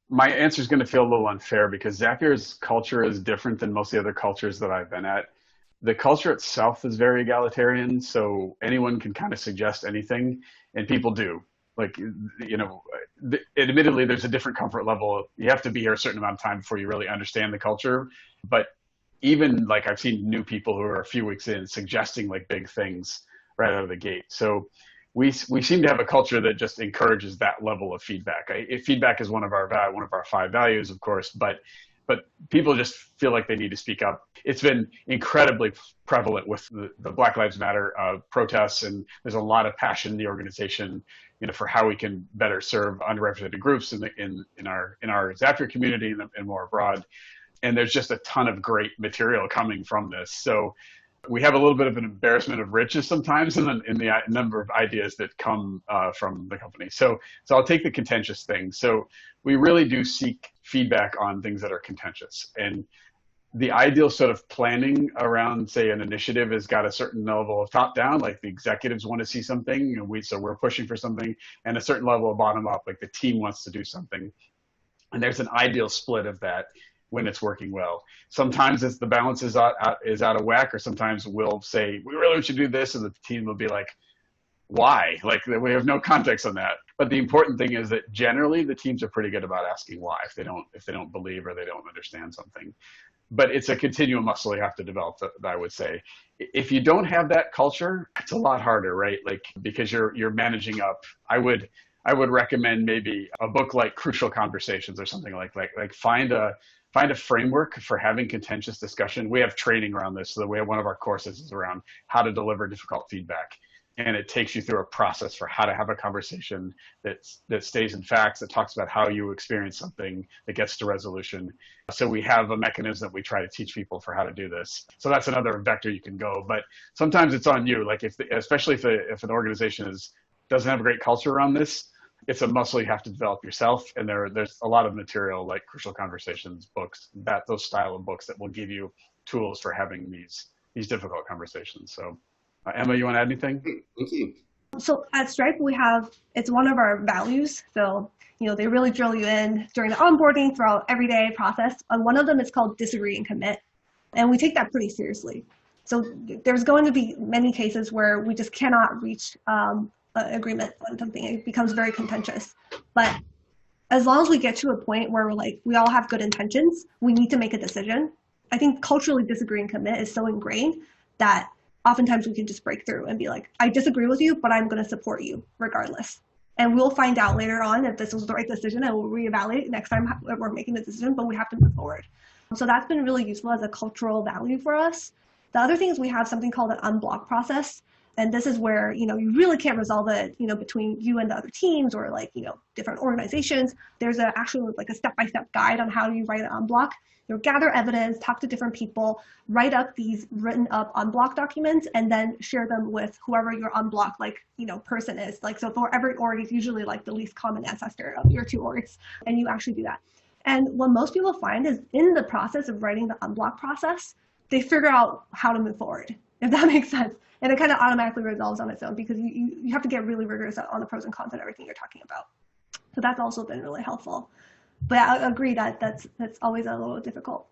my answer is going to feel a little unfair because Zapier's culture is different than most of the other cultures that I've been at. The culture itself is very egalitarian, so anyone can kind of suggest anything, and people do. Like, admittedly, there's a different comfort level. You have to be here a certain amount of time before you really understand the culture. But even like I've seen new people who are a few weeks in suggesting like big things right out of the gate. So we seem to have a culture that just encourages that level of feedback. Feedback is one of our 5 values, of course, but people just feel like they need to speak up. It's been incredibly prevalent with the Black Lives Matter protests, and there's a lot of passion in the organization, for how we can better serve underrepresented groups in our Zapier community and more abroad. And there's just a ton of great material coming from this. So we have a little bit of an embarrassment of riches sometimes in the number of ideas that come from the company. So I'll take the contentious things. So we really do seek feedback on things that are contentious. And the ideal sort of planning around, say, an initiative has got a certain level of top down, like the executives want to see something, so we're pushing for something, and a certain level of bottom up, like the team wants to do something. And there's an ideal split of that when it's working well. Sometimes it's the balance is out of whack, or sometimes we'll say, we really want you to do this, and the team will be like, why? Like, we have no context on that. But the important thing is that generally the teams are pretty good about asking why if they don't believe or they don't understand something. But it's a continuum muscle you have to develop, I would say. If you don't have that culture, it's a lot harder, right? Like, because you're managing up. I would recommend maybe a book like Crucial Conversations or something like find a framework for having contentious discussion. We have training around this. So one of our courses is around how to deliver difficult feedback. And it takes you through a process for how to have a conversation that stays in facts, that talks about how you experience something, that gets to resolution. So we have a mechanism that we try to teach people for how to do this. So that's another vector you can go. But sometimes it's on you. Like especially if an organization doesn't have a great culture around this, it's a muscle you have to develop yourself. And there's a lot of material like Crucial Conversations books, those style of books that will give you tools for having these difficult conversations. So Emma, you want to add anything? Thank you. So at Stripe, it's one of our values. So, they really drill you in during the onboarding throughout everyday process. One of them is called disagree and commit. And we take that pretty seriously. So there's going to be many cases where we just cannot reach agreement on something. It becomes very contentious. But as long as we get to a point where we all have good intentions, we need to make a decision. I think culturally disagree and commit is so ingrained that oftentimes we can just break through and be like, I disagree with you, but I'm going to support you regardless. And we'll find out later on if this was the right decision, and we'll reevaluate next time we're making the decision, but we have to move forward. So that's been really useful as a cultural value for us. The other thing is we have something called an unblock process. And this is where, you really can't resolve it, between you and the other teams or different organizations. There's actually a step-by-step guide on how you write an unblock. Gather evidence, talk to different people, write up these written up unblock documents, and then share them with whoever your unblock person is. So for every org, it's usually the least common ancestor of your 2 orgs, and you actually do that. And what most people find is in the process of writing the unblock process, they figure out how to move forward, if that makes sense. And it kind of automatically resolves on its own because you have to get really rigorous on the pros and cons and everything you're talking about. So that's also been really helpful. But I agree that that's always a little difficult.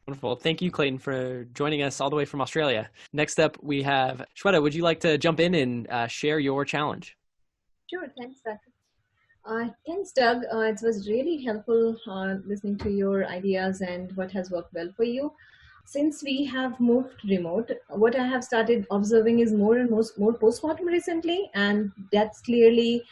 Wonderful. Thank you, Clayton, for joining us all the way from Australia. Next up, we have Shweta. Would you like to jump in and share your challenge? Sure. Thanks, Doug. Thanks, Doug. It was really helpful listening to your ideas and what has worked well for you. Since we have moved remote, what I have started observing is more postmortem recently, and that's clearly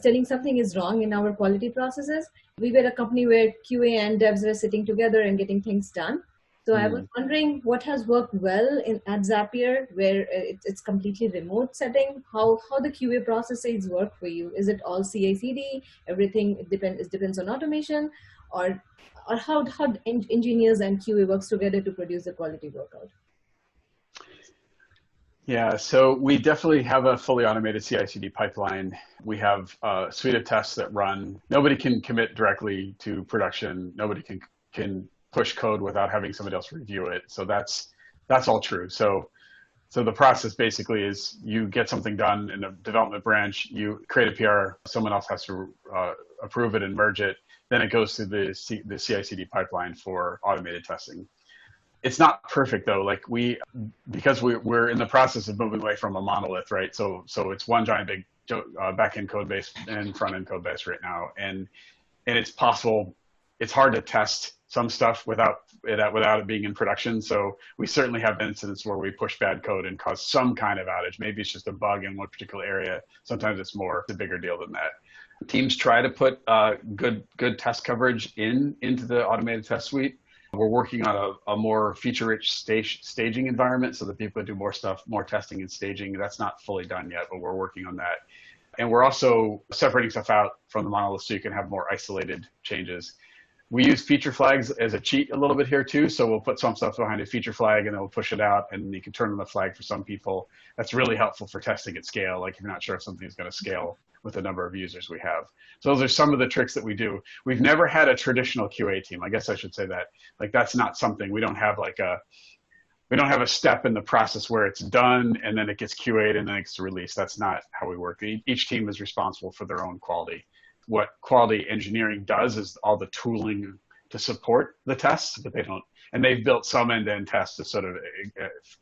telling something is wrong in our quality processes. We were a company where QA and devs were sitting together and getting things done. So I was wondering what has worked well at Zapier, where it's completely remote setting. How the QA processes work for you? Is it all CI/CD? Everything depends on automation, or how engineers and QA works together to produce the quality workout? Yeah, so we definitely have a fully automated CI/CD pipeline. We have a suite of tests that run. Nobody can commit directly to production. Nobody can push code without having somebody else review it. So that's all true. So the process basically is you get something done in a development branch, you create a PR, someone else has to approve it and merge it. Then it goes to the CI/CD pipeline for automated testing. It's not perfect though. Like because we're in the process of moving away from a monolith, right? So it's one giant big backend code base and front end code base right now, and it's possible. It's hard to test some stuff without it being in production. So we certainly have incidents where we push bad code and cause some kind of outage. Maybe it's just a bug in one particular area. Sometimes it's a bigger deal than that. Teams try to put good test coverage into the automated test suite. We're working on a more feature-rich staging environment so that people can do more stuff, more testing and staging. That's not fully done yet, but we're working on that. And we're also separating stuff out from the monolith so you can have more isolated changes. We use feature flags as a cheat a little bit here too. So we'll put some stuff behind a feature flag and then we'll push it out and you can turn on the flag for some people. That's really helpful for testing at scale. Like if you're not sure if something's going to scale with the number of users we have. So those are some of the tricks that we do. We've never had a traditional QA team. I guess I should say that. Like that's not something, we don't have a step in the process where it's done and then it gets QA'd and then it gets released. That's not how we work. Each team is responsible for their own quality. What quality engineering does is all the tooling to support the tests, but they don't, and they've built some end-to-end tests to sort of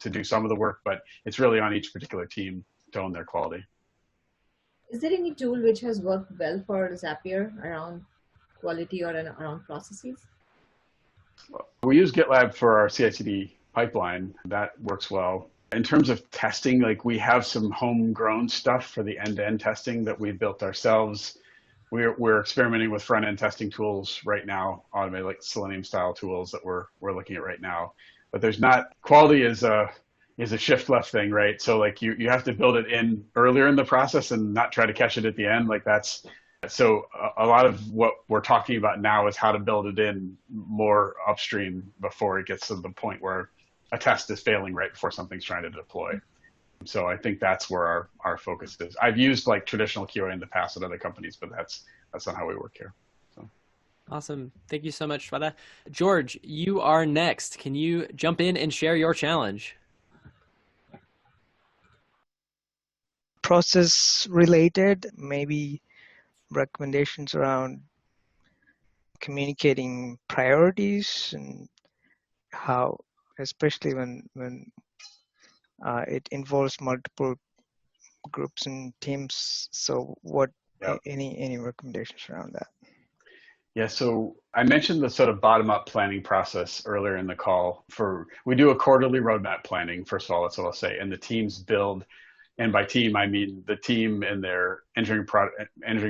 to do some of the work, but it's really on each particular team to own their quality. Is there any tool which has worked well for Zapier around quality or around processes? We use GitLab for our CI/CD pipeline. That works well. In terms of testing, like we have some homegrown stuff for the end-to-end testing that we built ourselves. We're experimenting with front-end testing tools right now, automated like Selenium style tools that we're looking at right now. But there's not, quality is a shift left thing, right? So like you have to build it in earlier in the process and not try to catch it at the end. Like so a lot of what we're talking about now is how to build it in more upstream before it gets to the point where a test is failing right before something's trying to deploy. So I think that's where our focus is. I've used like traditional QA in the past at other companies, but that's not how we work here. So. Awesome. Thank you so much, Shweta. George, you are next. Can you jump in and share your challenge? Process related, maybe recommendations around communicating priorities and how, especially when it involves multiple groups and teams. So what, any recommendations around that? Yeah, so I mentioned the sort of bottom-up planning process earlier in the call. We do a quarterly roadmap planning, first of all, that's what I'll say, and the teams build, and by team, I mean the team and their engineering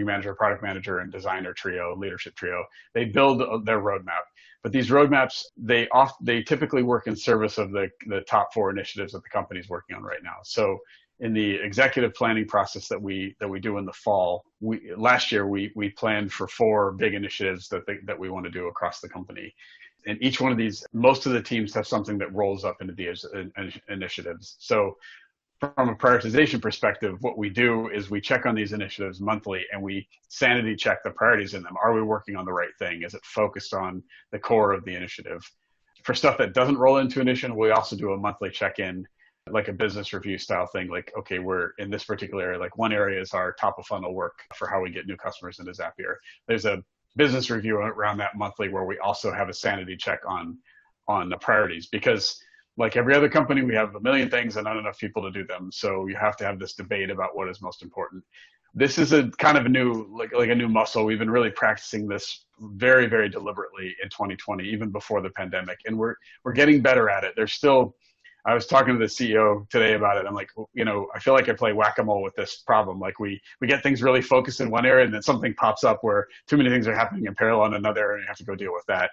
manager, product manager, and designer trio, leadership trio. They build their roadmap. But these roadmaps, they typically work in service of the top 4 initiatives that the company is working on right now. So in the executive planning process that we do in the fall, last year we planned for 4 big initiatives that we want to do across the company. And each one of these, most of the teams have something that rolls up into these initiatives. So from a prioritization perspective, what we do is we check on these initiatives monthly and we sanity check the priorities in them. Are we working on the right thing? Is it focused on the core of the initiative? For stuff that doesn't roll into initiative, we also do a monthly check-in, like a business review style thing. Like, okay, we're in this particular area. Like one area is our top of funnel work for how we get new customers into Zapier. There's a business review around that monthly where we also have a sanity check on the priorities, because like every other company, we have a million things and not enough people to do them. So you have to have this debate about what is most important. This is a kind of a new, like a new muscle. We've been really practicing this very, very deliberately in 2020, even before the pandemic. And we're getting better at it. There's still, I was talking to the CEO today about it. I'm like, I feel like I play whack-a-mole with this problem. Like we get things really focused in one area and then something pops up where too many things are happening in parallel in another area and you have to go deal with that.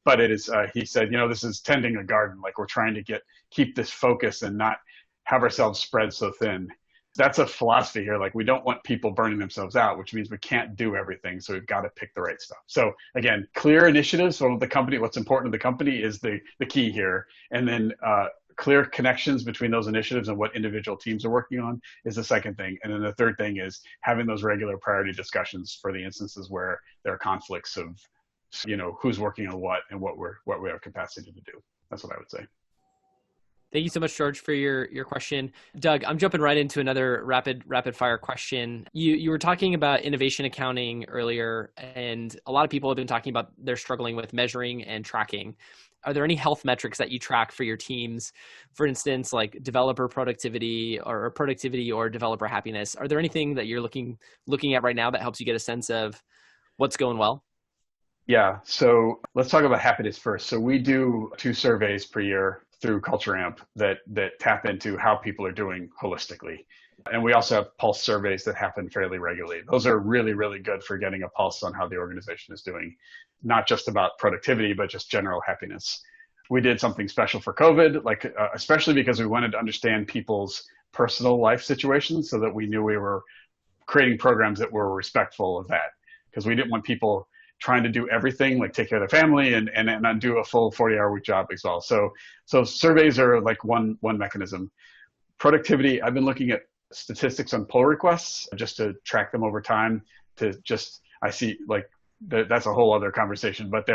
but it is, he said, this is tending a garden. Like we're trying to keep this focus and not have ourselves spread so thin. That's a philosophy here. Like we don't want people burning themselves out, which means we can't do everything. So we've got to pick the right stuff. So again, clear initiatives from the company. What's important to the company is the key here. And then clear connections between those initiatives and what individual teams are working on is the second thing. And then the third thing is having those regular priority discussions for the instances where there are conflicts of, who's working on what and what we have capacity to do. That's what I would say. Thank you so much, George, for your question. Doug, I'm jumping right into another rapid fire question. You were talking about innovation accounting earlier, and a lot of people have been talking about they're struggling with measuring and tracking. Are there any health metrics that you track for your teams? For instance, like developer productivity or developer happiness. Are there anything that you're looking at right now that helps you get a sense of what's going well? Yeah, so let's talk about happiness first. So we do 2 surveys per year through Culture Amp that tap into how people are doing holistically. And we also have pulse surveys that happen fairly regularly. Those are really, really good for getting a pulse on how the organization is doing, not just about productivity, but just general happiness. We did something special for COVID, especially because we wanted to understand people's personal life situations so that we knew we were creating programs that were respectful of that. Because we didn't want people trying to do everything, like take care of their family and not do a full 40-hour week job as well. So surveys are like one mechanism. Productivity, I've been looking at statistics on pull requests just to track them over time I see like that's a whole other conversation, but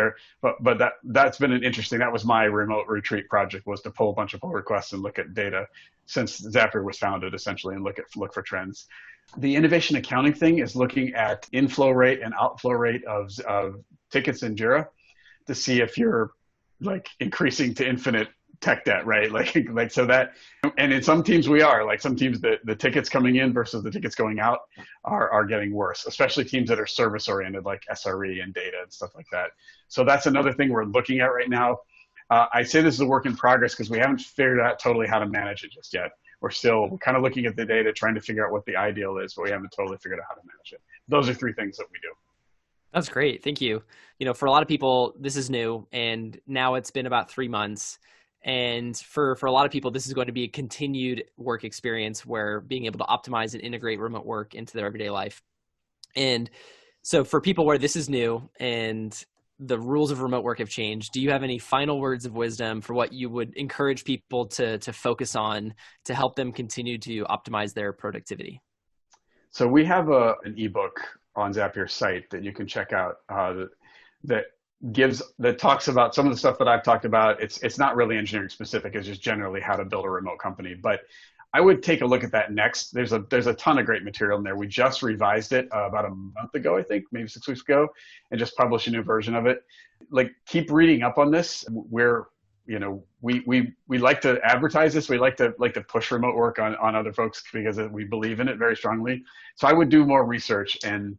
that's been that was my remote retreat project, was to pull a bunch of pull requests and look at data since Zapier was founded essentially and look for trends. The innovation accounting thing is looking at inflow rate and outflow rate of tickets in Jira to see if you're like increasing to infinite tech debt, right? Like so that, and in some teams we are, like some teams the tickets coming in versus the tickets going out are getting worse, especially teams that are service oriented like SRE and data and stuff like that. So that's another thing we're looking at right now. I say this is a work in progress because we haven't figured out totally how to manage it just yet. We're kind of looking at the data, trying to figure out what the ideal is, but we haven't totally figured out how to manage it. Those are 3 things that we do. That's great. Thank you. For a lot of people, this is new, and now it's been about 3 months. And for a lot of people, this is going to be a continued work experience where being able to optimize and integrate remote work into their everyday life. And so for people where this is new and the rules of remote work have changed, do you have any final words of wisdom for what you would encourage people to focus on to help them continue to optimize their productivity? So we have an ebook on Zapier's site that you can check out that talks about some of the stuff that I've talked about. It's not really engineering specific. It's just generally how to build a remote company. But I would take a look at that next. There's a ton of great material in there. We just revised it about a month ago, I think, maybe 6 weeks ago, and just published a new version of it. Like, keep reading up on this. We like to advertise this. We like to push remote work on other folks because we believe in it very strongly. So I would do more research and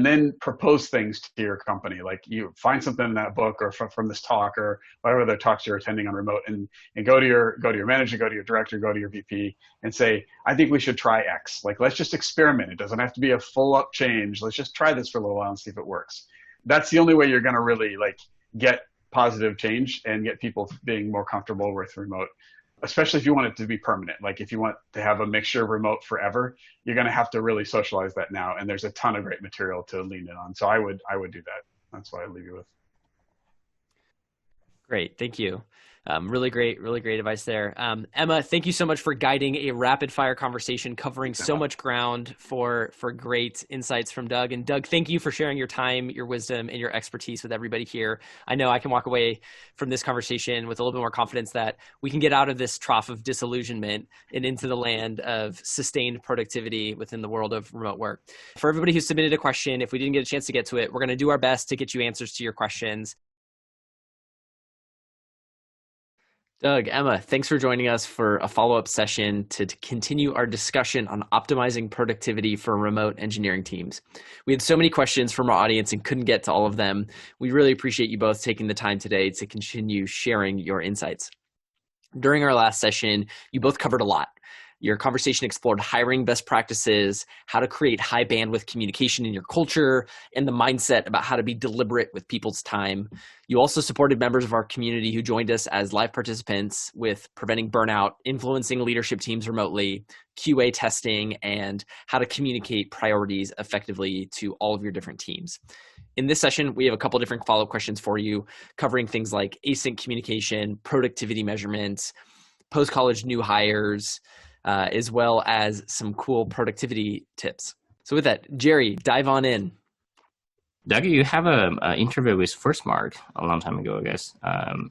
then propose things to your company. Like, you find something in that book or from this talk or whatever other talks you're attending on remote, and go to your manager, go to your director, go to your VP and say, I think we should try X. Like, let's just experiment. It doesn't have to be a full up change. Let's just try this for a little while and see if it works. That's the only way you're going to really get positive change and get people being more comfortable with remote, especially if you want it to be permanent. Like, if you want to have a mixture of remote forever, you're going to have to really socialize that now. And there's a ton of great material to lean in on. So I would do that. That's what I'd leave you with. Great. Thank you. Really great advice there. Emma, thank you so much for guiding a rapid fire conversation covering so much ground for great insights from Doug. And Doug, thank you for sharing your time, your wisdom, and your expertise with everybody here. I know I can walk away from this conversation with a little bit more confidence that we can get out of this trough of disillusionment and into the land of sustained productivity within the world of remote work. For everybody who submitted a question, if we didn't get a chance to get to it, we're going to do our best to get you answers to your questions. Doug, Emma, thanks for joining us for a follow-up session to continue our discussion on optimizing productivity for remote engineering teams. We had so many questions from our audience and couldn't get to all of them. We really appreciate you both taking the time today to continue sharing your insights. During our last session, you both covered a lot. Your conversation explored hiring best practices, how to create high bandwidth communication in your culture, and the mindset about how to be deliberate with people's time. You also supported members of our community who joined us as live participants with preventing burnout, influencing leadership teams remotely, QA testing, and how to communicate priorities effectively to all of your different teams. In this session, we have a couple different follow-up questions for you, covering things like async communication, productivity measurements, post-college new hires, as well as some cool productivity tips. So with that, Jerry, dive on in. Doug, you have an interview with First Mark a long time ago, I guess.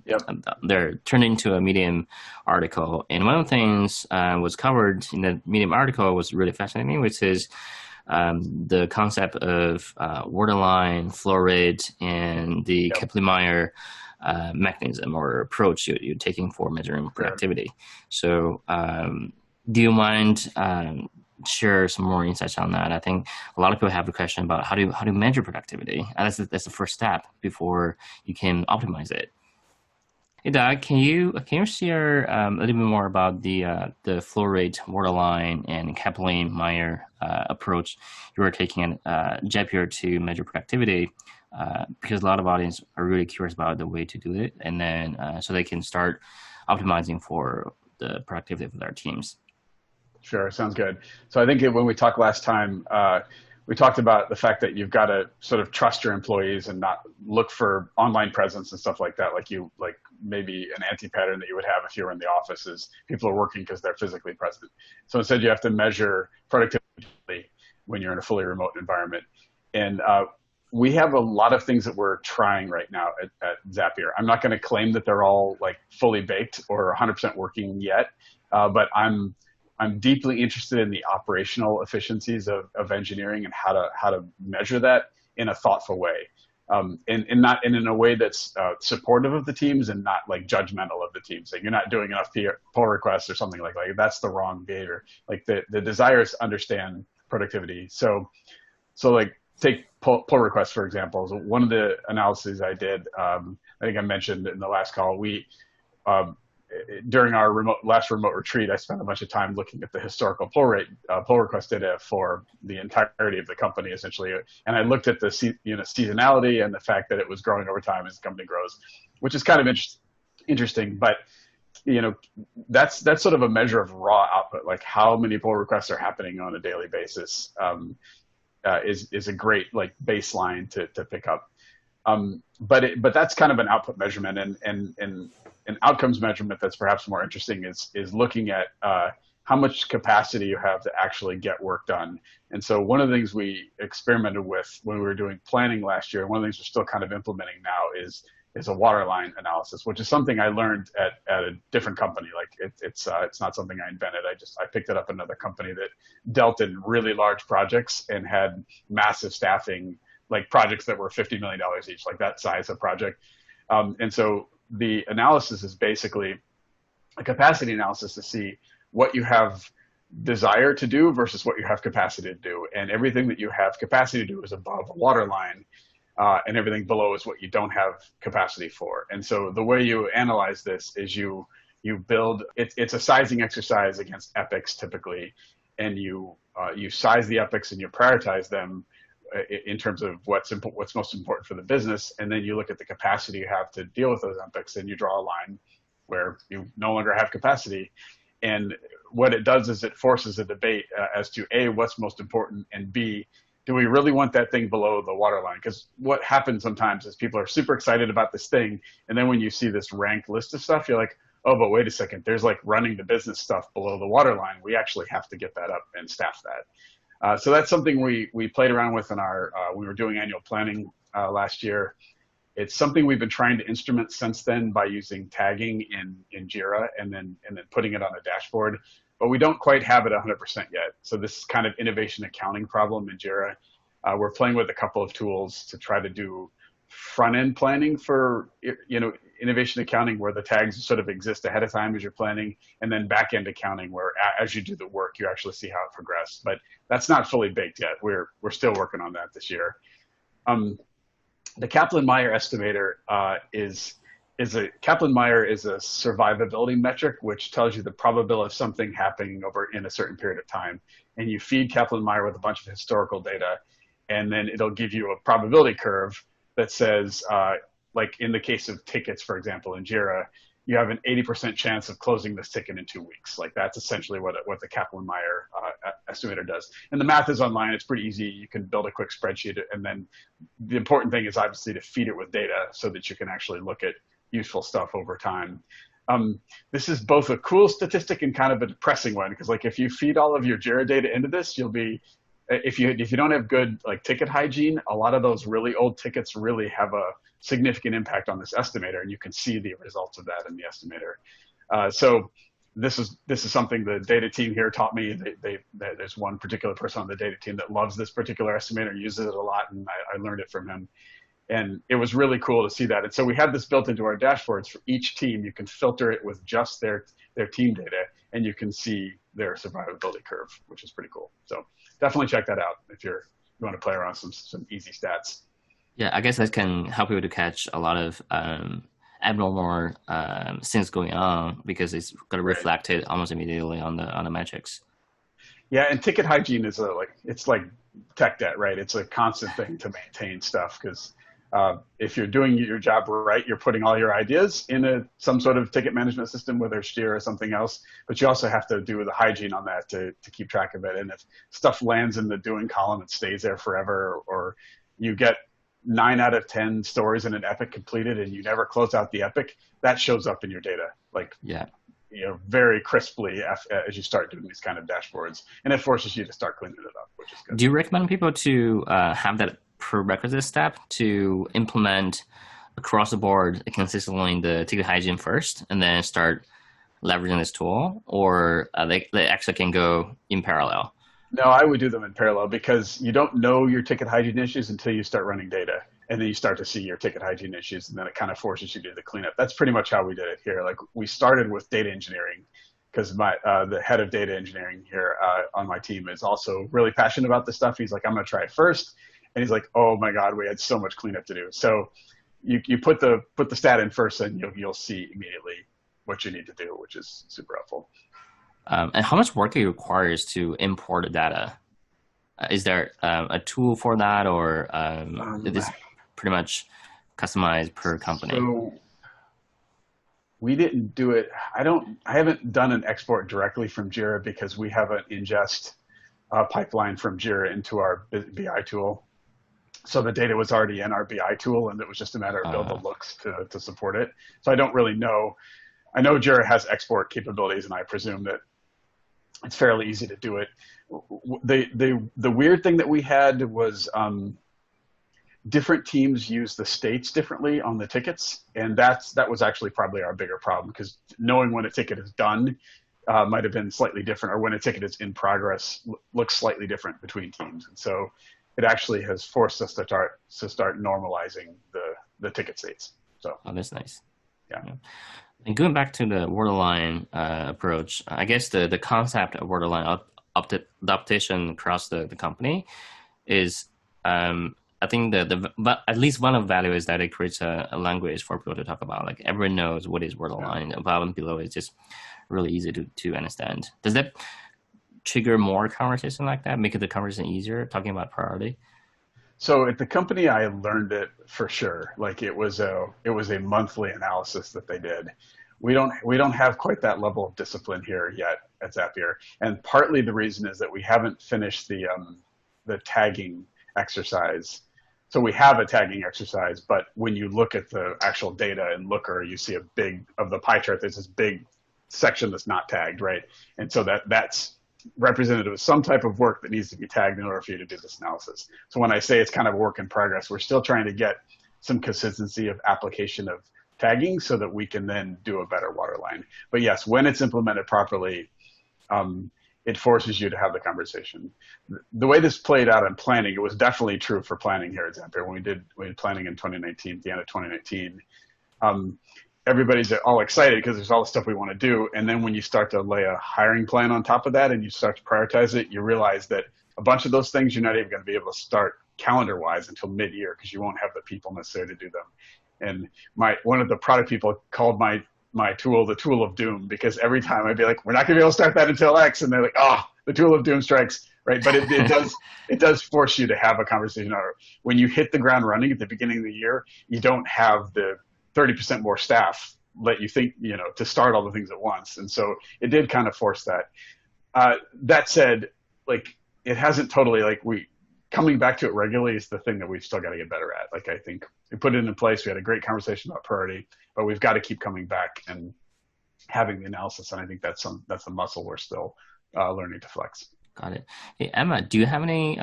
Yep. They're turned into a Medium article. And one of the things was covered in the Medium article was really fascinating, which is the concept of waterline, flow rate, and the Kaplan Meier mechanism or approach you're taking for measuring productivity. So do you mind share some more insights on that? I think a lot of people have a question about how to measure productivity. And that's the first step before you can optimize it. Hey Doug, can you share a little bit more about the flow rate, waterline, and Kaplan Meier approach you are taking at Zapier to measure productivity? Because a lot of audience are really curious about the way to do it, and then so they can start optimizing for the productivity of their teams. Sure, sounds good. So I think when we talked last time, we talked about the fact that you've got to sort of trust your employees and not look for online presence and stuff like that, like maybe an anti-pattern that you would have if you were in the office is people are working because they're physically present. So instead you have to measure productivity when you're in a fully remote environment. And we have a lot of things that we're trying right now at Zapier. I'm not going to claim that they're all like fully baked or 100% working yet, but I'm deeply interested in the operational efficiencies of engineering and how to measure that in a thoughtful way, and in a way that's supportive of the teams and not like judgmental of the teams. Like you're not doing enough pull requests or something like that's the wrong gator. Like the desire is to understand productivity. So like take pull requests for example. So one of the analyses I did, I think I mentioned in the last call, during our last remote retreat, I spent a bunch of time looking at the historical pull request data for the entirety of the company, essentially. And I looked at the seasonality and the fact that it was growing over time as the company grows, which is kind of interesting. But that's sort of a measure of raw output, like how many pull requests are happening on a daily basis is a great like baseline to pick up. But that's kind of an output measurement, and an outcomes measurement that's perhaps more interesting is looking at how much capacity you have to actually get work done. And so one of the things we experimented with when we were doing planning last year, and one of the things we're still kind of implementing now is a waterline analysis, which is something I learned at a different company. Like it's not something I invented. I picked it up at another company that dealt in really large projects and had massive staffing, like projects that were $50 million each, like that size of project. And so the analysis is basically a capacity analysis to see what you have desire to do versus what you have capacity to do. And everything that you have capacity to do is above a waterline, and everything below is what you don't have capacity for. And so the way you analyze this is you build, it's a sizing exercise against epics typically, and you size the epics and you prioritize them in terms of what's most important for the business, and then you look at the capacity you have to deal with those epics, and you draw a line where you no longer have capacity. And what it does is it forces a debate as to A, what's most important, and B, do we really want that thing below the waterline? Because what happens sometimes is people are super excited about this thing, and then when you see this ranked list of stuff, you're like, oh, but wait a second, there's like running the business stuff below the waterline. We actually have to get that up and staff that. So that's something we played around with in our, we were doing annual planning last year. It's something we've been trying to instrument since then by using tagging in Jira and then putting it on a dashboard, but we don't quite have it 100% yet. So this is kind of innovation accounting problem in Jira. We're playing with a couple of tools to try to do front-end planning for, innovation accounting, where the tags sort of exist ahead of time as you're planning, and then back-end accounting where as you do the work, you actually see how it progressed. But that's not fully baked yet. We're still working on that this year. The Kaplan Meier estimator is Kaplan Meier is a survivability metric, which tells you the probability of something happening over in a certain period of time. And you feed Kaplan Meier with a bunch of historical data, and then it'll give you a probability curve that says, like in the case of tickets, for example, in Jira, you have an 80% chance of closing this ticket in 2 weeks. Like that's essentially what the Kaplan Meier estimator does. And the math is online. It's pretty easy. You can build a quick spreadsheet. And then the important thing is obviously to feed it with data so that you can actually look at useful stuff over time. This is both a cool statistic and kind of a depressing one, because like if you feed all of your Jira data into this, you'll be, if you don't have good like ticket hygiene, a lot of those really old tickets really have a significant impact on this estimator, and you can see the results of that in the estimator. So this is something the data team here taught me. There's one particular person on the data team that loves this particular estimator, uses it a lot, and I learned it from him. And it was really cool to see that. And so we have this built into our dashboards for each team. You can filter it with just their team data, and you can see their survivability curve, which is pretty cool. So definitely check that out if you want to play around with some easy stats. Yeah, I guess that can help you to catch a lot of abnormal things going on, because it's going to reflect it almost immediately on the metrics. Yeah, and ticket hygiene is it's like tech debt, right? It's a constant thing to maintain stuff, because if you're doing your job right, you're putting all your ideas in some sort of ticket management system, whether it's Jira or something else, but you also have to do the hygiene on that to keep track of it. And if stuff lands in the doing column, it stays there forever, or you get 9 out of 10 stories in an epic completed and you never close out the epic, that shows up in your data, very crisply as you start doing these kind of dashboards, and it forces you to start cleaning it up, which is good. Do you recommend people to have that prerequisite step to implement across the board consistently the ticket hygiene first, and then start leveraging this tool, or they actually can go in parallel? No, I would do them in parallel, because you don't know your ticket hygiene issues until you start running data, and then you start to see your ticket hygiene issues, and then it kind of forces you to do the cleanup. That's pretty much how we did it here. Like we started with data engineering, because the head of data engineering here on my team is also really passionate about this stuff. He's like, I'm going to try it first, and he's like, oh my God, we had so much cleanup to do. So you put the stat in first, and you'll see immediately what you need to do, which is super helpful. And how much work it requires to import the data? Is there a tool for that, or it is pretty much customized per company? So we didn't do it. I haven't done an export directly from Jira, because we have an ingest pipeline from Jira into our BI tool. So the data was already in our BI tool, and it was just a matter of building the looks to support it. So I don't really know. I know Jira has export capabilities, and I presume that it's fairly easy to do it. The weird thing that we had was different teams use the states differently on the tickets, and that was actually probably our bigger problem, because knowing when a ticket is done might have been slightly different, or when a ticket is in progress looks slightly different between teams. And so it actually has forced us to start normalizing the ticket states. So that's nice. Yeah. And going back to the waterline approach, I guess the concept of waterline adaptation across the company is, I think but at least one of the value is that it creates a language for people to talk about. Like everyone knows what is waterline. Above and below is just really easy to understand. Does that trigger more conversation like that? Make the conversation easier, talking about priority? So at the company, I learned it for sure. Like it was a monthly analysis that they did. We don't have quite that level of discipline here yet at Zapier, and partly the reason is that we haven't finished the tagging exercise. So we have a tagging exercise, but when you look at the actual data in Looker, you see of the pie chart, there's this big section that's not tagged, right? And so that's representative of some type of work that needs to be tagged in order for you to do this analysis. So when I say it's kind of a work in progress, we're still trying to get some consistency of application of tagging so that we can then do a better waterline. But yes, when it's implemented properly, it forces you to have the conversation. The way this played out in planning, it was definitely true for planning here at Zapier. When we did planning in 2019, at the end of 2019, everybody's all excited because there's all the stuff we want to do. And then when you start to lay a hiring plan on top of that and you start to prioritize it, you realize that a bunch of those things you're not even going to be able to start calendar-wise until mid-year, because you won't have the people necessary to do them. And one of the product people called my tool the tool of doom, because every time I'd be like, we're not going to be able to start that until X, and they're like, oh, the tool of doom strikes, right? But it does force you to have a conversation. Or when you hit the ground running at the beginning of the year, you don't have the 30% more staff let you think, to start all the things at once. And so it did kind of force that. That said, like, it hasn't totally, like, coming back to it regularly is the thing that we've still got to get better at. Like, I think we put it in place. We had a great conversation about priority, but we've got to keep coming back and having the analysis. And I think that's a muscle we're still learning to flex. Got it. Hey, Emma, do you have any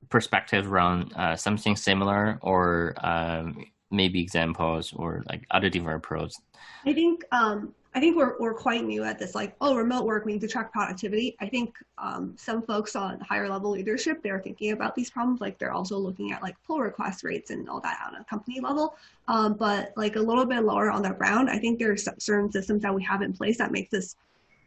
perspectives around something similar, or maybe examples, or like other different approaches? I think we're quite new at this, like, remote work, we need to track productivity. I think some folks on higher level leadership, they're thinking about these problems. Like, they're also looking at like pull request rates and all that on a company level. But like a little bit lower on the ground, I think there's certain systems that we have in place that make this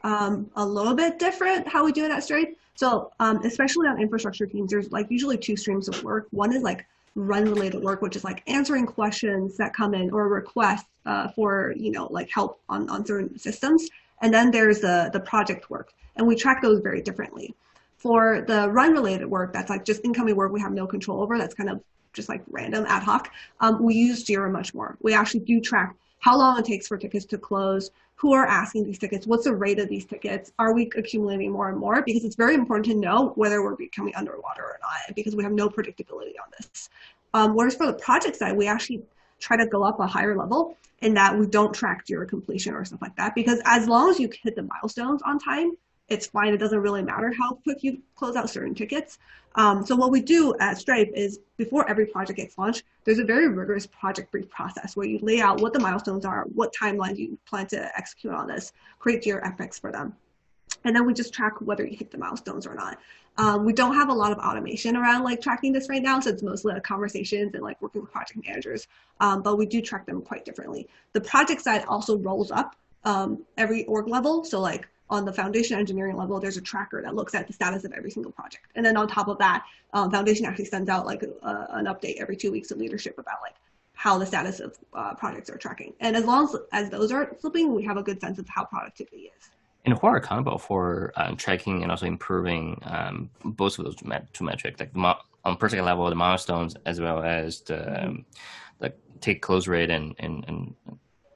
a little bit different how we do it at Stripe. So especially on infrastructure teams, there's like usually two streams of work. One is like run related work, which is like answering questions that come in or requests for, like help on certain systems. And then there's the project work, and we track those very differently. For the run related work, that's like just incoming work we have no control over, that's kind of just like random ad hoc, we use Jira much more. We actually do track how long it takes for tickets to close, who are asking these tickets, what's the rate of these tickets, are we accumulating more and more? Because it's very important to know whether we're becoming underwater or not, because we have no predictability on this. Whereas for the project side, we actually try to go up a higher level in that we don't track Jira completion or stuff like that, because as long as you hit the milestones on time, it's fine. It doesn't really matter how quick you close out certain tickets. So what we do at Stripe is before every project gets launched, there's a very rigorous project brief process where you lay out what the milestones are, what timeline you plan to execute on this, create Jira epics for them. And then we just track whether you hit the milestones or not. We don't have a lot of automation around like tracking this right now, so it's mostly like conversations and like working with project managers, but we do track them quite differently. The project side also rolls up every org level. So like on the foundation engineering level, there's a tracker that looks at the status of every single project. And then on top of that, foundation actually sends out like an update every 2 weeks to leadership about like how the status of projects are tracking. And as long as those aren't slipping, we have a good sense of how productivity is. And who are accountable for tracking and also improving both of those two metrics, like on project level, the milestones, as well as the take close rate and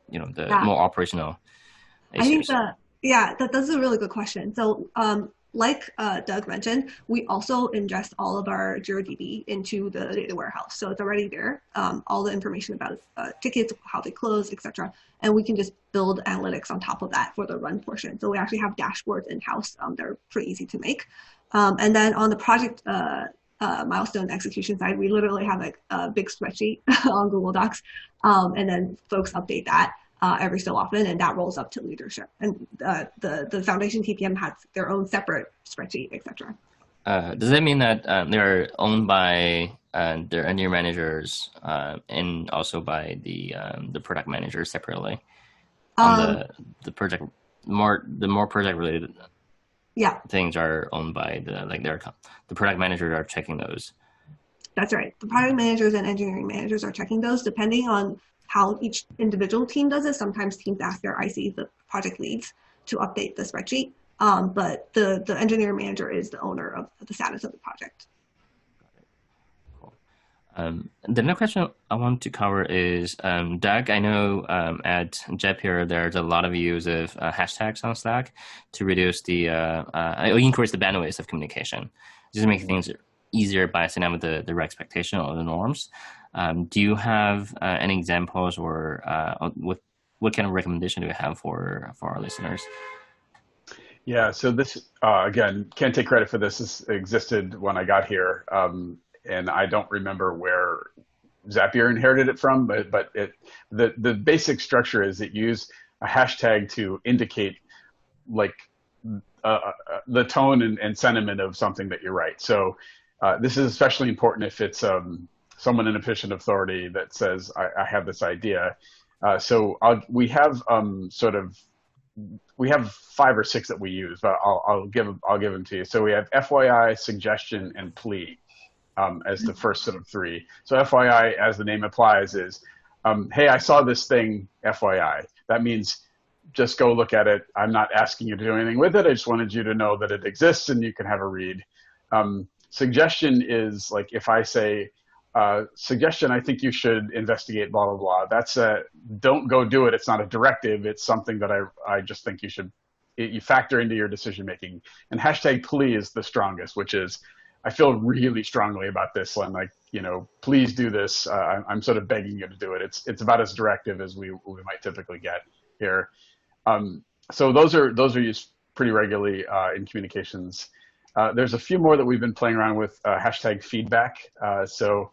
the more operational issues? I think that's a really good question. So like Doug mentioned, we also ingest all of our JiraDB into the data warehouse. So it's already there, all the information about tickets, how they close, etc. And we can just build analytics on top of that for the run portion. So we actually have dashboards in-house. They're pretty easy to make. And then on the project milestone execution side, we literally have like a big spreadsheet on Google Docs. And then folks update that every so often, and that rolls up to leadership. And the foundation TPM has their own separate spreadsheet, etc. Does that mean that they're owned by their engineering managers and also by the product managers separately? On the project, the more project related things are owned by the product managers are checking those. That's right. The product managers and engineering managers are checking those depending on how each individual team does it. Sometimes teams ask their IC, the project leads, to update the spreadsheet. But the engineering manager is the owner of the status of the project. Cool. The next question I want to cover is, Doug, I know at Zapier there's a lot of use of hashtags on Slack to reduce increase the bandwidth of communication, just to make things easier by setting up the right expectation or the norms. Do you have any examples, or what kind of recommendation do you have for our listeners? Yeah, so this, again, can't take credit for this. This existed when I got here, and I don't remember where Zapier inherited it from, but the basic structure is that you use a hashtag to indicate like the tone and sentiment of something that you write. So this is especially important if it's someone in a position of authority that says, I have this idea. So we have we have 5 or 6 that we use, but I'll give them to you. So we have FYI, suggestion, and plea as the first sort of 3. So FYI, as the name implies, is hey, I saw this thing, FYI. That means just go look at it. I'm not asking you to do anything with it. I just wanted you to know that it exists and you can have a read. Suggestion is like if I say, suggestion, I think you should investigate blah, blah, blah. That's a, don't go do it. It's not a directive. It's something that I just think you should, you factor into your decision-making. And hashtag plea is the strongest, which is, I feel really strongly about this one. Like, you know, please do this. I'm sort of begging you to do it. It's about as directive as we might typically get here. So those are used pretty regularly in communications. There's a few more that we've been playing around with, hashtag feedback. So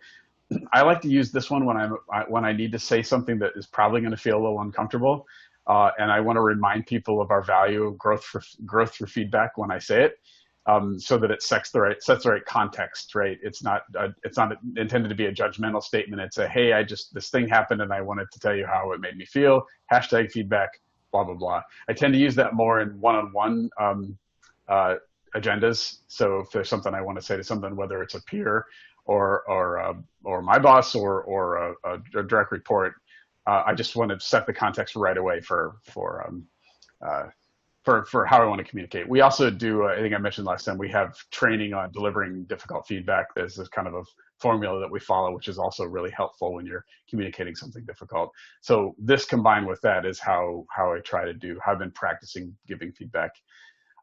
I like to use this one when I need to say something that is probably going to feel a little uncomfortable, and I want to remind people of our value of growth through feedback when I say it, so that it sets the right context. Right? It's not intended to be a judgmental statement. It's a, hey, this thing happened and I wanted to tell you how it made me feel. Hashtag feedback. Blah blah blah. I tend to use that more in one-on-one agendas. So if there's something I want to say to someone, whether it's a peer or my boss or a direct report, I just want to set the context right away for how I want to communicate. We also do, I think I mentioned last time, we have training on delivering difficult feedback. There's this kind of a formula that we follow, which is also really helpful when you're communicating something difficult. So this combined with that is how I try to do, how I've been practicing giving feedback.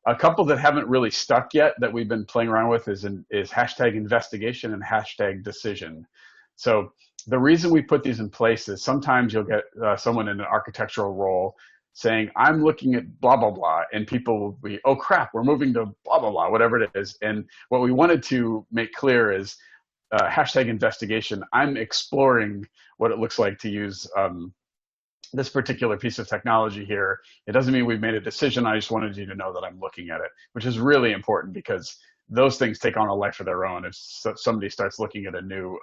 A couple that haven't really stuck yet that we've been playing around with is hashtag investigation and hashtag decision. So the reason we put these in place is sometimes you'll get someone in an architectural role saying, I'm looking at blah, blah, blah, and people will be, oh crap, we're moving to blah, blah, blah, whatever it is. And what we wanted to make clear is hashtag investigation. I'm exploring what it looks like to use this particular piece of technology here. It doesn't mean we've made a decision. I just wanted you to know that I'm looking at it, which is really important because those things take on a life of their own. If somebody starts looking at a new,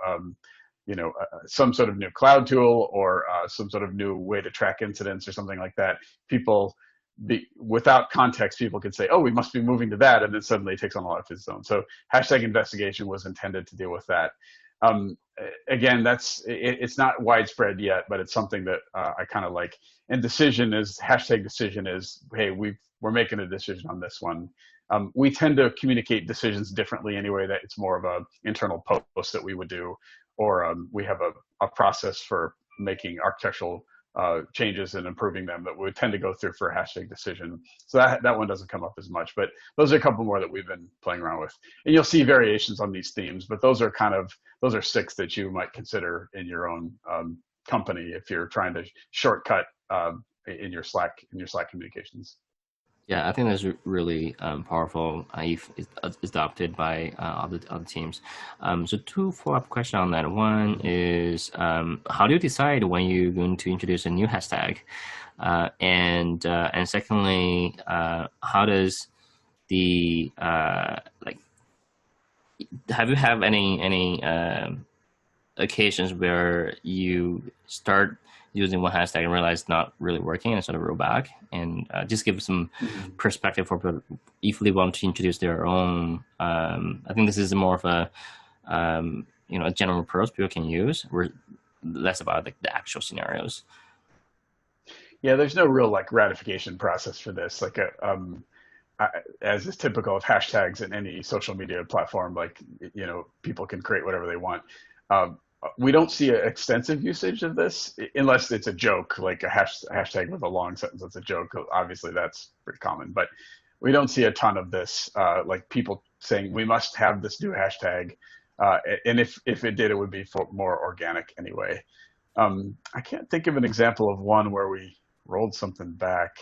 some sort of new cloud tool or some sort of new way to track incidents or something like that, without context, people could say, oh, we must be moving to that. And then suddenly it takes on a life of its own. So hashtag investigation was intended to deal with that. Again, it's not widespread yet, but it's something that I kind of like. And hashtag decision is, hey, we're making a decision on this one. We tend to communicate decisions differently anyway. That it's more of a internal post that we would do, or we have a process for making architectural changes and improving them that we would tend to go through for a hashtag decision. So that one doesn't come up as much, but those are a couple more that we've been playing around with. And you'll see variations on these themes, but those are 6 that you might consider in your own company if you're trying to shortcut in your Slack communications. Yeah, I think that's really powerful if it's adopted by other teams. So 2 follow-up questions on that. One is, how do you decide when you're going to introduce a new hashtag? And secondly, how does the have you have any occasions where you start using one hashtag and realize it's not really working and sort of roll back, and just give some perspective for people if they want to introduce their own. I think this is more of a a general approach people can use. We're less about the actual scenarios. Yeah, there's no real ratification process for this. As is typical of hashtags in any social media platform, people can create whatever they want. We don't see an extensive usage of this unless it's a joke, like a hashtag with a long sentence that's a joke. Obviously, that's pretty common, but we don't see a ton of this, like people saying we must have this new hashtag. And if it did, it would be more organic anyway. I can't think of an example of one where we rolled something back.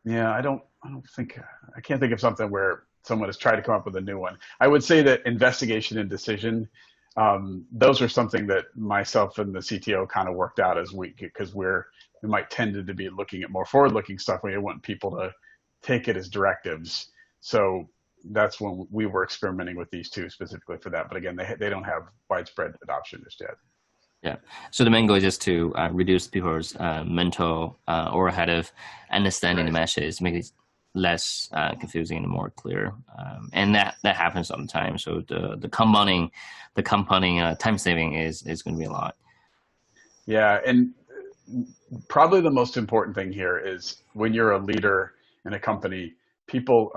Yeah, I can't think of something where someone has tried to come up with a new one. I would say that investigation and decision, those are something that myself and the CTO kind of worked out because we might tend to be looking at more forward-looking stuff. We want people to take it as directives. So that's when we were experimenting with these 2 specifically for that. But again, they don't have widespread adoption just yet. Yeah. So the main goal is just to reduce people's mental overhead of understanding the message, make it less confusing and more clear. And that happens sometimes. So the compounding time saving is going to be a lot. Yeah, and probably the most important thing here is when you're a leader in a company, people,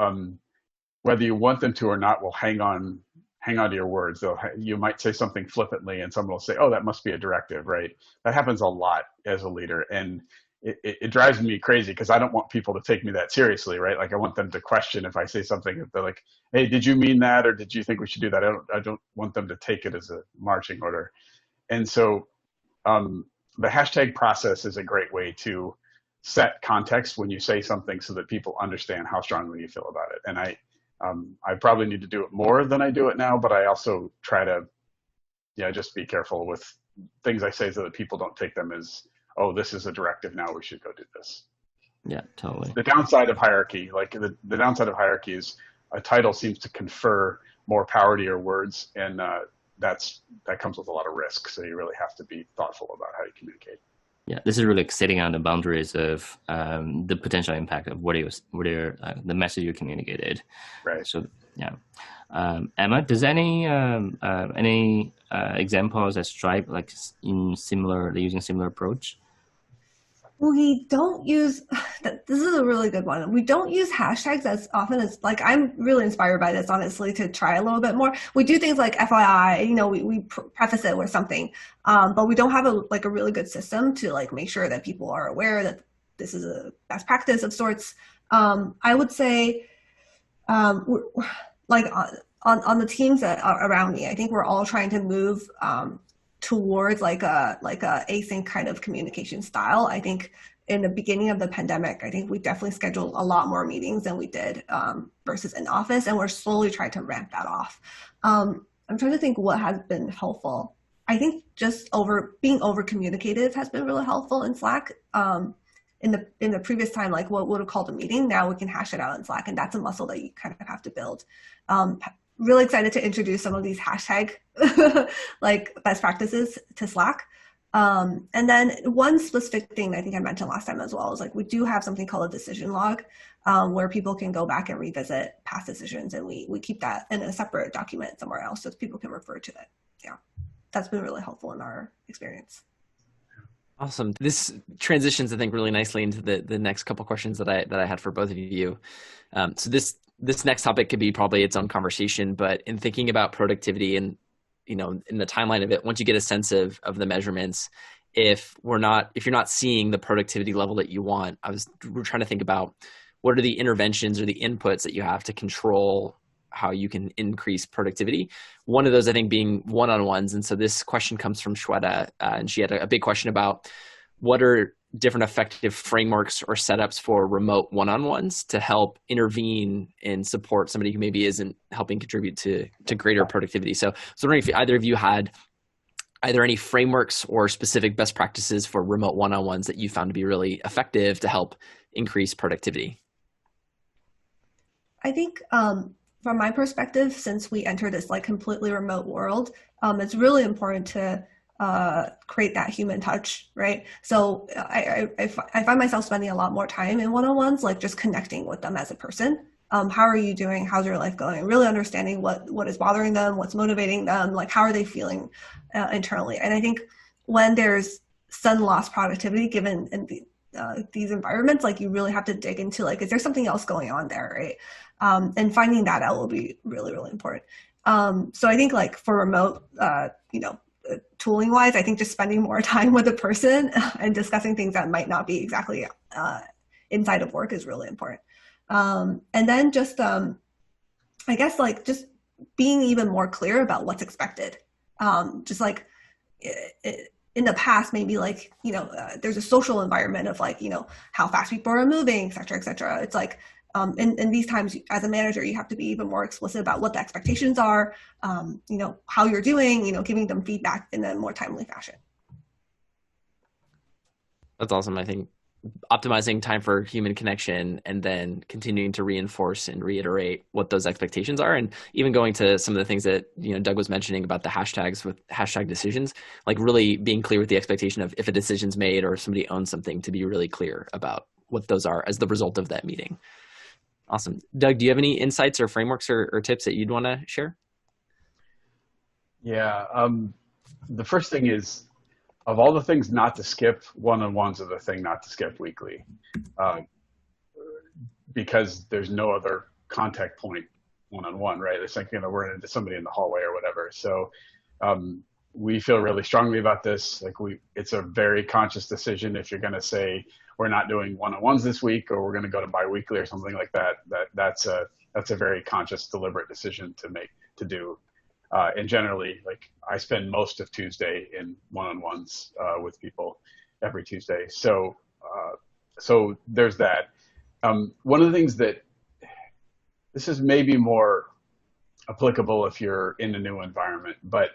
whether you want them to or not, will hang on to your words. You might say something flippantly and someone will say, oh, that must be a directive, right? That happens a lot as a leader. And it drives me crazy because I don't want people to take me that seriously, right? Like I want them to question if I say something, if they're like, hey, did you mean that? Or did you think we should do that? I don't want them to take it as a marching order. And so the hashtag process is a great way to set context when you say something so that people understand how strongly you feel about it. And I probably need to do it more than I do it now, but I also try to, just be careful with things I say so that people don't take them as, oh, this is a directive now, we should go do this. Yeah, totally. The downside of hierarchy, the downside of hierarchy is a title seems to confer more power to your words, and that comes with a lot of risk. So you really have to be thoughtful about how you communicate. Yeah, this is really sitting on the boundaries of the potential impact of the message you communicated. Right. So yeah, Emma, does any examples at Stripe like using similar approach? We don't use, this is a really good one. We don't use hashtags as often as, like, I'm really inspired by this, honestly, to try a little bit more. We do things like FYI, we preface it with something, but we don't have a really good system to make sure that people are aware that this is a best practice of sorts. I would say, on the teams that are around me, I think we're all trying to move towards a async kind of communication style. I think in the beginning of the pandemic, I think we definitely scheduled a lot more meetings than we did versus in office, and we're slowly trying to ramp that off. I'm trying to think what has been helpful. I think just being over communicative has been really helpful in Slack. In the previous time, what would have called a meeting, now we can hash it out in Slack, and that's a muscle that you kind of have to build. Really excited to introduce some of these hashtag best practices to Slack. And then one specific thing I think I mentioned last time as well is we do have something called a decision log where people can go back and revisit past decisions, and we keep that in a separate document somewhere else so people can refer to it. Yeah, that's been really helpful in our experience. Awesome. This transitions, I think, really nicely into the next couple questions that I had for both of you. So this next topic could be probably its own conversation, but in thinking about productivity and, in the timeline of it, once you get a sense of the measurements, if you're not seeing the productivity level that you want, we're trying to think about what are the interventions or the inputs that you have to control how you can increase productivity. One of those, I think, being one-on-ones. And so this question comes from Shweta, and she had a big question about what are different effective frameworks or setups for remote one-on-ones to help intervene and support somebody who maybe isn't helping contribute to greater productivity. So I was wondering if either of you had either any frameworks or specific best practices for remote one-on-ones that you found to be really effective to help increase productivity. I think from my perspective, since we enter this completely remote world, it's really important to create that human touch, right? So I find myself spending a lot more time in one-on-ones, just connecting with them as a person. How are you doing? How's your life going? Really understanding what is bothering them, what's motivating them, how are they feeling internally? And I think when there's sudden lost productivity given in these environments, you really have to dig into is there something else going on there, right? And finding that out will be really, really important. So I think for remote, tooling wise, I think just spending more time with a person and discussing things that might not be exactly inside of work is really important. And then just, I guess just being even more clear about what's expected. Just in the past, maybe there's a social environment of how fast people are moving, et cetera, et cetera. It's in these times, as a manager, you have to be even more explicit about what the expectations are, how you're doing, giving them feedback in a more timely fashion. That's awesome. I think optimizing time for human connection and then continuing to reinforce and reiterate what those expectations are, and even going to some of the things that Doug was mentioning about the hashtags with hashtag decisions, really being clear with the expectation of if a decision's made or if somebody owns something, to be really clear about what those are as the result of that meeting. Awesome. Doug, do you have any insights or frameworks or tips that you'd want to share? Yeah. The first thing is, of all the things not to skip, one-on-ones are the thing not to skip weekly, because there's no other contact point one-on-one, right? It's like, we're into somebody in the hallway or whatever. So we feel really strongly about this. Like it's a very conscious decision. If you're going to say we're not doing one-on-ones this week, or we're going to go to bi-weekly or something like that, that's a very conscious, deliberate decision to do. And generally, like I spend most of Tuesday in one-on-ones with people every Tuesday. So there's that. One of the things that this is maybe more applicable if you're in a new environment, but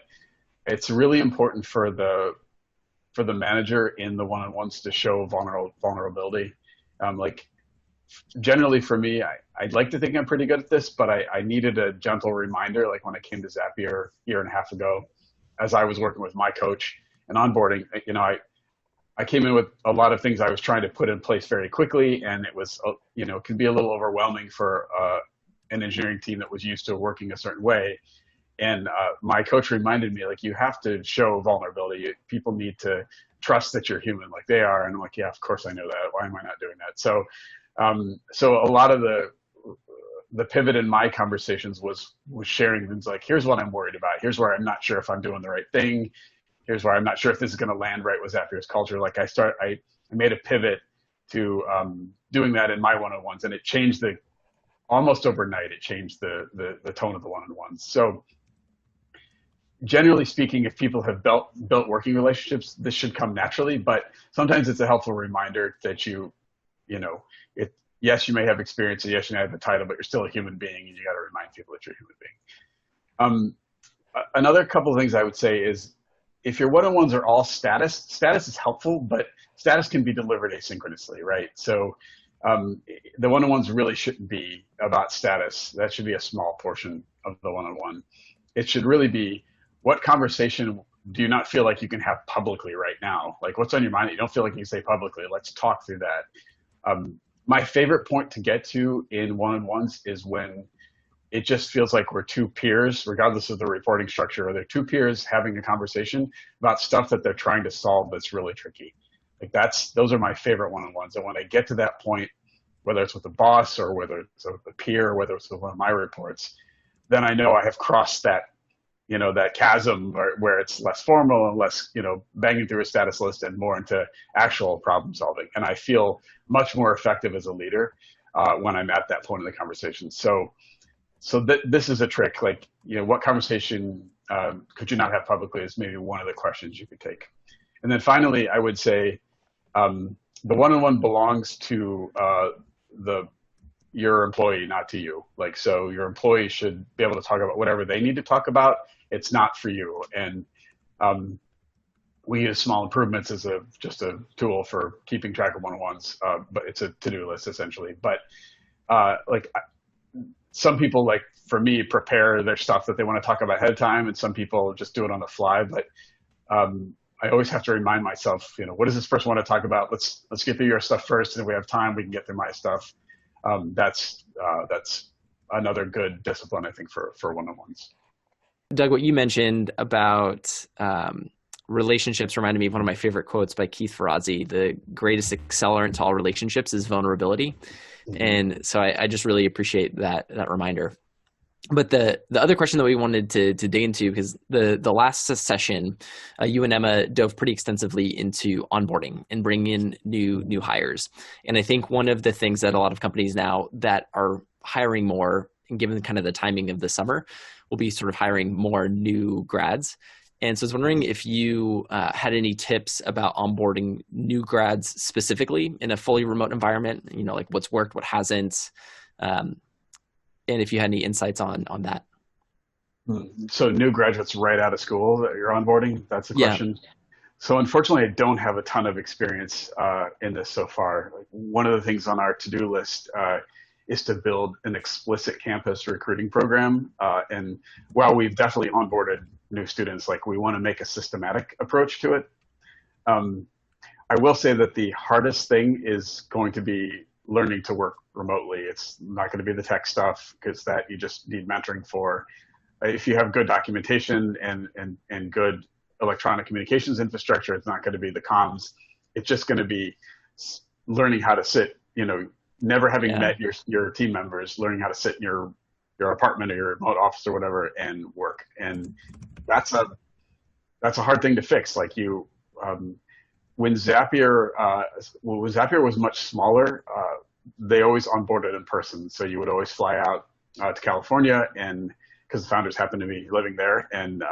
it's really important for the manager in the one-on-ones to show vulnerability. Like generally for me, I'd like to think I'm pretty good at this, but I needed a gentle reminder. Like when I came to Zapier a year and a half ago, as I was working with my coach and onboarding, I came in with a lot of things I was trying to put in place very quickly, and it was, it can be a little overwhelming for an engineering team that was used to working a certain way. And my coach reminded me, like, you have to show vulnerability. People need to trust that you're human like they are. And I'm like, yeah, of course I know that. Why am I not doing that? So a lot of the pivot in my conversations was sharing things like, here's what I'm worried about. Here's where I'm not sure if I'm doing the right thing. Here's where I'm not sure if this is going to land right with Zapier's culture. Like I made a pivot to doing that in my one-on-ones, and it changed almost overnight. It changed the tone of the one-on-ones. So generally speaking, if people have built working relationships, this should come naturally, but sometimes it's a helpful reminder that yes, you may have experience, and yes, you may have a title, but you're still a human being, and you got to remind people that you're a human being. Another couple of things I would say is, if your one-on-ones are all status is helpful, but status can be delivered asynchronously, right? So the one-on-ones really shouldn't be about status. That should be a small portion of the one-on-one. It should really be, what conversation do you not feel like you can have publicly right now? Like, what's on your mind that you don't feel like you can say publicly? Let's talk through that. My favorite point to get to in one-on-ones is when it just feels like we're two peers, regardless of the reporting structure, or they're two peers having a conversation about stuff that they're trying to solve that's really tricky. Like those are my favorite one-on-ones. And when I get to that point, whether it's with the boss or whether it's with a peer or whether it's with one of my reports, then I know I have crossed that, that chasm where it's less formal and less, banging through a status list and more into actual problem solving. And I feel much more effective as a leader when I'm at that point in the conversation. So this is a trick. Like, what conversation could you not have publicly is maybe one of the questions you could take. And then finally, I would say the one-on-one belongs to your employee, not to you. Like, so your employee should be able to talk about whatever they need to talk about. It's not for you. And we use small improvements as just a tool for keeping track of one-on-ones, but it's a to-do list essentially. But some people, like for me, prepare their stuff that they want to talk about ahead of time, and some people just do it on the fly. But I always have to remind myself, what does this person want to talk about? Let's get through your stuff first, and if we have time, we can get through my stuff. That's another good discipline, I think, for one-on-ones. Doug, what you mentioned about relationships reminded me of one of my favorite quotes by Keith Ferrazzi: "The greatest accelerant to all relationships is vulnerability." And so I just really appreciate that reminder. But the other question that we wanted to dig into, because the last session, you and Emma dove pretty extensively into onboarding and bringing in new hires. And I think one of the things that a lot of companies now that are hiring more, and given kind of the timing of the summer, will be sort of hiring more new grads. And so I was wondering if you had any tips about onboarding new grads specifically in a fully remote environment, like what's worked, what hasn't, and if you had any insights on that. So new graduates right out of school that you're onboarding, that's the question. Yeah. So unfortunately, I don't have a ton of experience in this so far. Like, one of the things on our to-do list is to build an explicit campus recruiting program. And while we've definitely onboarded new students, like, we want to make a systematic approach to it. I will say that the hardest thing is going to be learning to work remotely. It's not going to be the tech stuff, because that you just need mentoring for. If you have good documentation and good electronic communications infrastructure, it's not going to be the comms. It's just going to be learning how to sit, never having met your team members, learning how to sit in your apartment or your remote office or whatever and work. And that's a hard thing to fix. Like when Zapier was much smaller, they always onboarded in person. So you would always fly out to California, and because the founders happened to be living there, and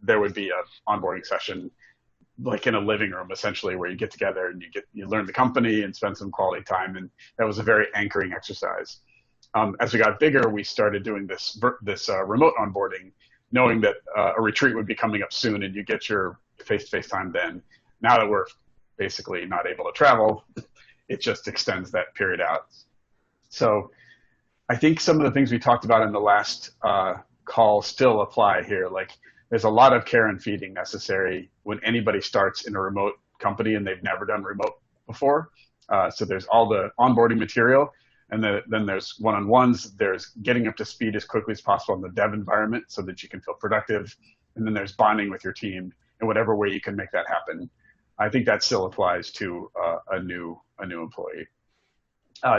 there would be a onboarding session like in a living room, essentially, where you get together and you learn the company and spend some quality time. And that was a very anchoring exercise. As we got bigger, we started doing this remote onboarding, knowing that a retreat would be coming up soon and you get your face-to-face time then. Now that we're basically not able to travel, it just extends that period out. So I think some of the things we talked about in the last call still apply here. Like, there's a lot of care and feeding necessary when anybody starts in a remote company and they've never done remote before. So there's all the onboarding material, and then there's one-on-ones. There's getting up to speed as quickly as possible in the dev environment so that you can feel productive. And then there's bonding with your team in whatever way you can make that happen. I think that still applies to a new employee,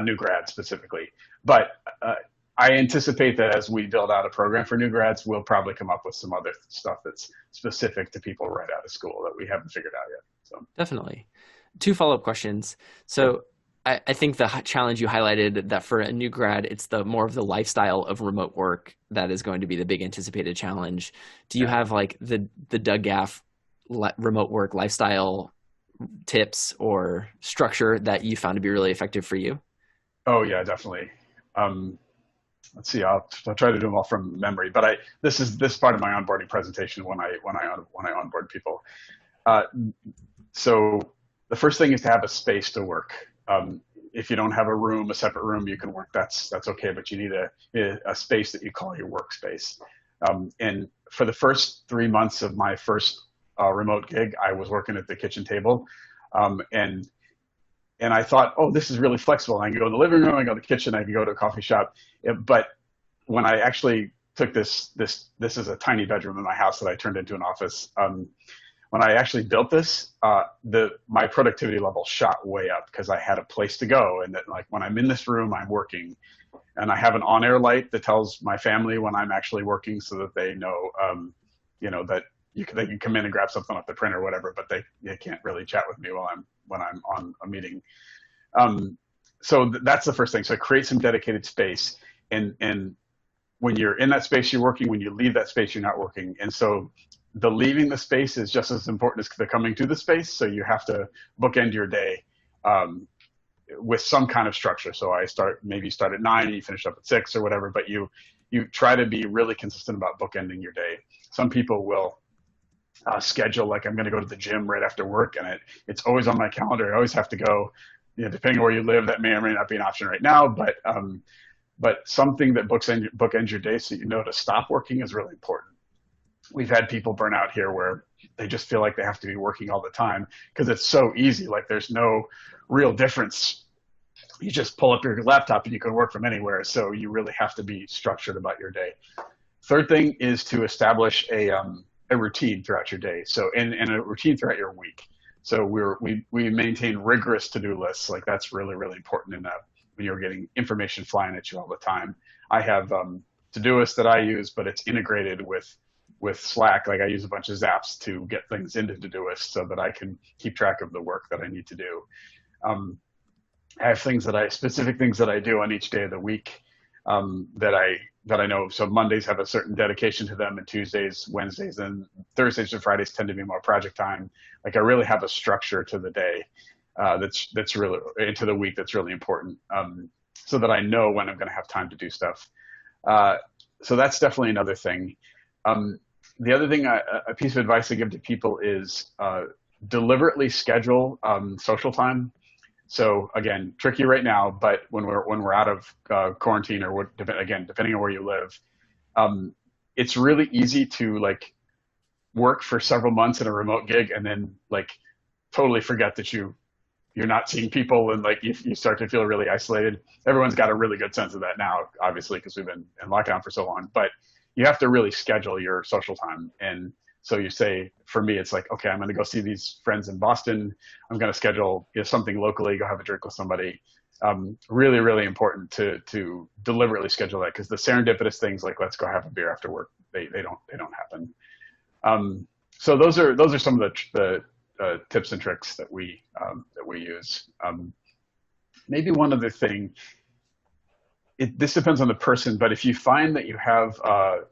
new grad specifically. But I anticipate that as we build out a program for new grads, we'll probably come up with some other stuff that's specific to people right out of school that we haven't figured out yet. So definitely. 2 follow-up questions. So I think the challenge you highlighted, that for a new grad, it's more of the lifestyle of remote work that is going to be the big anticipated challenge. Do you have like the Doug Gaff remote work lifestyle tips or structure that you found to be really effective for you? Oh yeah, definitely. Let's see. I'll try to do them all from memory. But this is part of my onboarding presentation when I onboard people. So the first thing is to have a space to work. If you don't have a separate room you can work, that's okay. But you need a space that you call your workspace. And for the first 3 months of my first remote gig, I was working at the kitchen table, and I thought, oh, this is really flexible. I can go in the living room, I can go to the kitchen, I can go to a coffee shop. But when I actually took this is a tiny bedroom in my house that I turned into an office. When I actually built this, my productivity level shot way up because I had a place to go. And that, like, when I'm in this room, I'm working, and I have an on-air light that tells my family when I'm actually working, so that they know, that they can come in and grab something off the printer or whatever, but they can't really chat with me when I'm on a meeting. So that's the first thing. So create some dedicated space, and when you're in that space, you're working. When you leave that space, you're not working. And so the leaving the space is just as important as the coming to the space. So you have to bookend your day with some kind of structure. So maybe start at 9 and you finish up at 6 or whatever, but you try to be really consistent about bookending your day. Some people will schedule, like, I'm going to go to the gym right after work, and it's always on my calendar. I always have to go. Depending on where you live, that may or may not be an option right now, but something that bookends your day so you know to stop working is really important. We've had people burn out here where they just feel like they have to be working all the time because it's so easy. Like, there's no real difference. You just pull up your laptop and you can work from anywhere. So you really have to be structured about your day. Third thing is to establish a routine throughout your day. So and a routine throughout your week. So we maintain rigorous to-do lists. Like, that's really, really important when you're getting information flying at you all the time. I have to-do-lists that I use, but it's integrated with Slack. Like, I use a bunch of zaps to get things into to-do lists so that I can keep track of the work that I need to do. I have specific things that I do on each day of the week that I know. So Mondays have a certain dedication to them, and Tuesdays, Wednesdays, and Thursdays and Fridays tend to be more project time. Like, I really have a structure to the day that's really into the week that's really important, so that I know when I'm going to have time to do stuff. So that's definitely another thing. The other thing, a piece of advice I give to people is deliberately schedule social time. So again, tricky right now, but when we're out of quarantine, or depending on where you live, it's really easy to, like, work for several months in a remote gig and then, like, totally forget that you you're not seeing people, and like you start to feel really isolated. Everyone's got a really good sense of that now, obviously, because we've been in lockdown for so long. But you have to really schedule your social time. And so you say, for me, it's like, okay, I'm going to go see these friends in Boston. I'm going to schedule something locally, go have a drink with somebody. Really, really important to deliberately schedule that, because the serendipitous things like let's go have a beer after work, they don't happen. So those are some of the tips and tricks that we use. Maybe one other thing. This depends on the person, but if you find that you have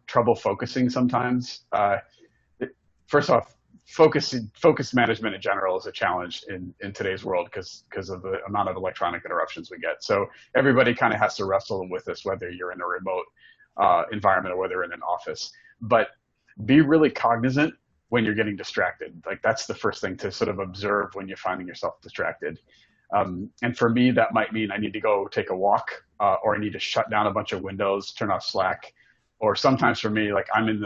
trouble focusing sometimes, first off, focus management in general is a challenge in today's world because of the amount of electronic interruptions we get. So everybody kind of has to wrestle with this, whether you're in a remote environment or whether you're in an office. But be really cognizant when you're getting distracted. Like that's the first thing to sort of observe when you're finding yourself distracted. And for me, that might mean I need to go take a walk, or I need to shut down a bunch of windows, turn off Slack. Or sometimes for me, like I have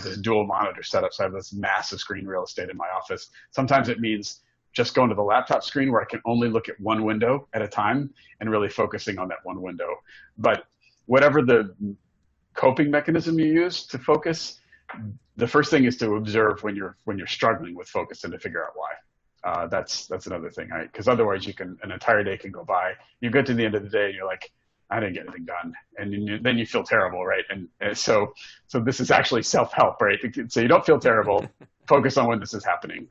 this dual monitor setup, so I have this massive screen real estate in my office. Sometimes it means just going to the laptop screen where I can only look at one window at a time and really focusing on that one window. But whatever the coping mechanism you use to focus, the first thing is to observe when you're struggling with focus and to figure out why. That's another thing, right? Because otherwise an entire day can go by. You get to the end of the day and you're like, I didn't get anything done. And then you feel terrible, right? And so this is actually self-help, right? So you don't feel terrible. Focus on when this is happening,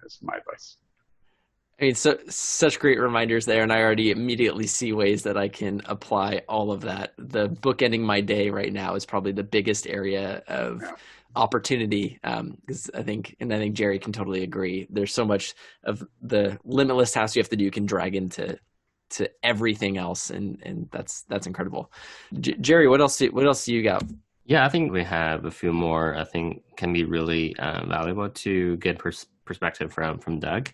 is my advice. I mean, such great reminders there, and I already immediately see ways that I can apply all of that. The bookending my day right now is probably the biggest area of opportunity, because I think Jerry can totally agree. There's so much of the limitless tasks you have to do can drag into everything else, and that's incredible. Jerry, what else do you got? Yeah, I think we have a few more. I think can be really valuable to get perspective from Doug.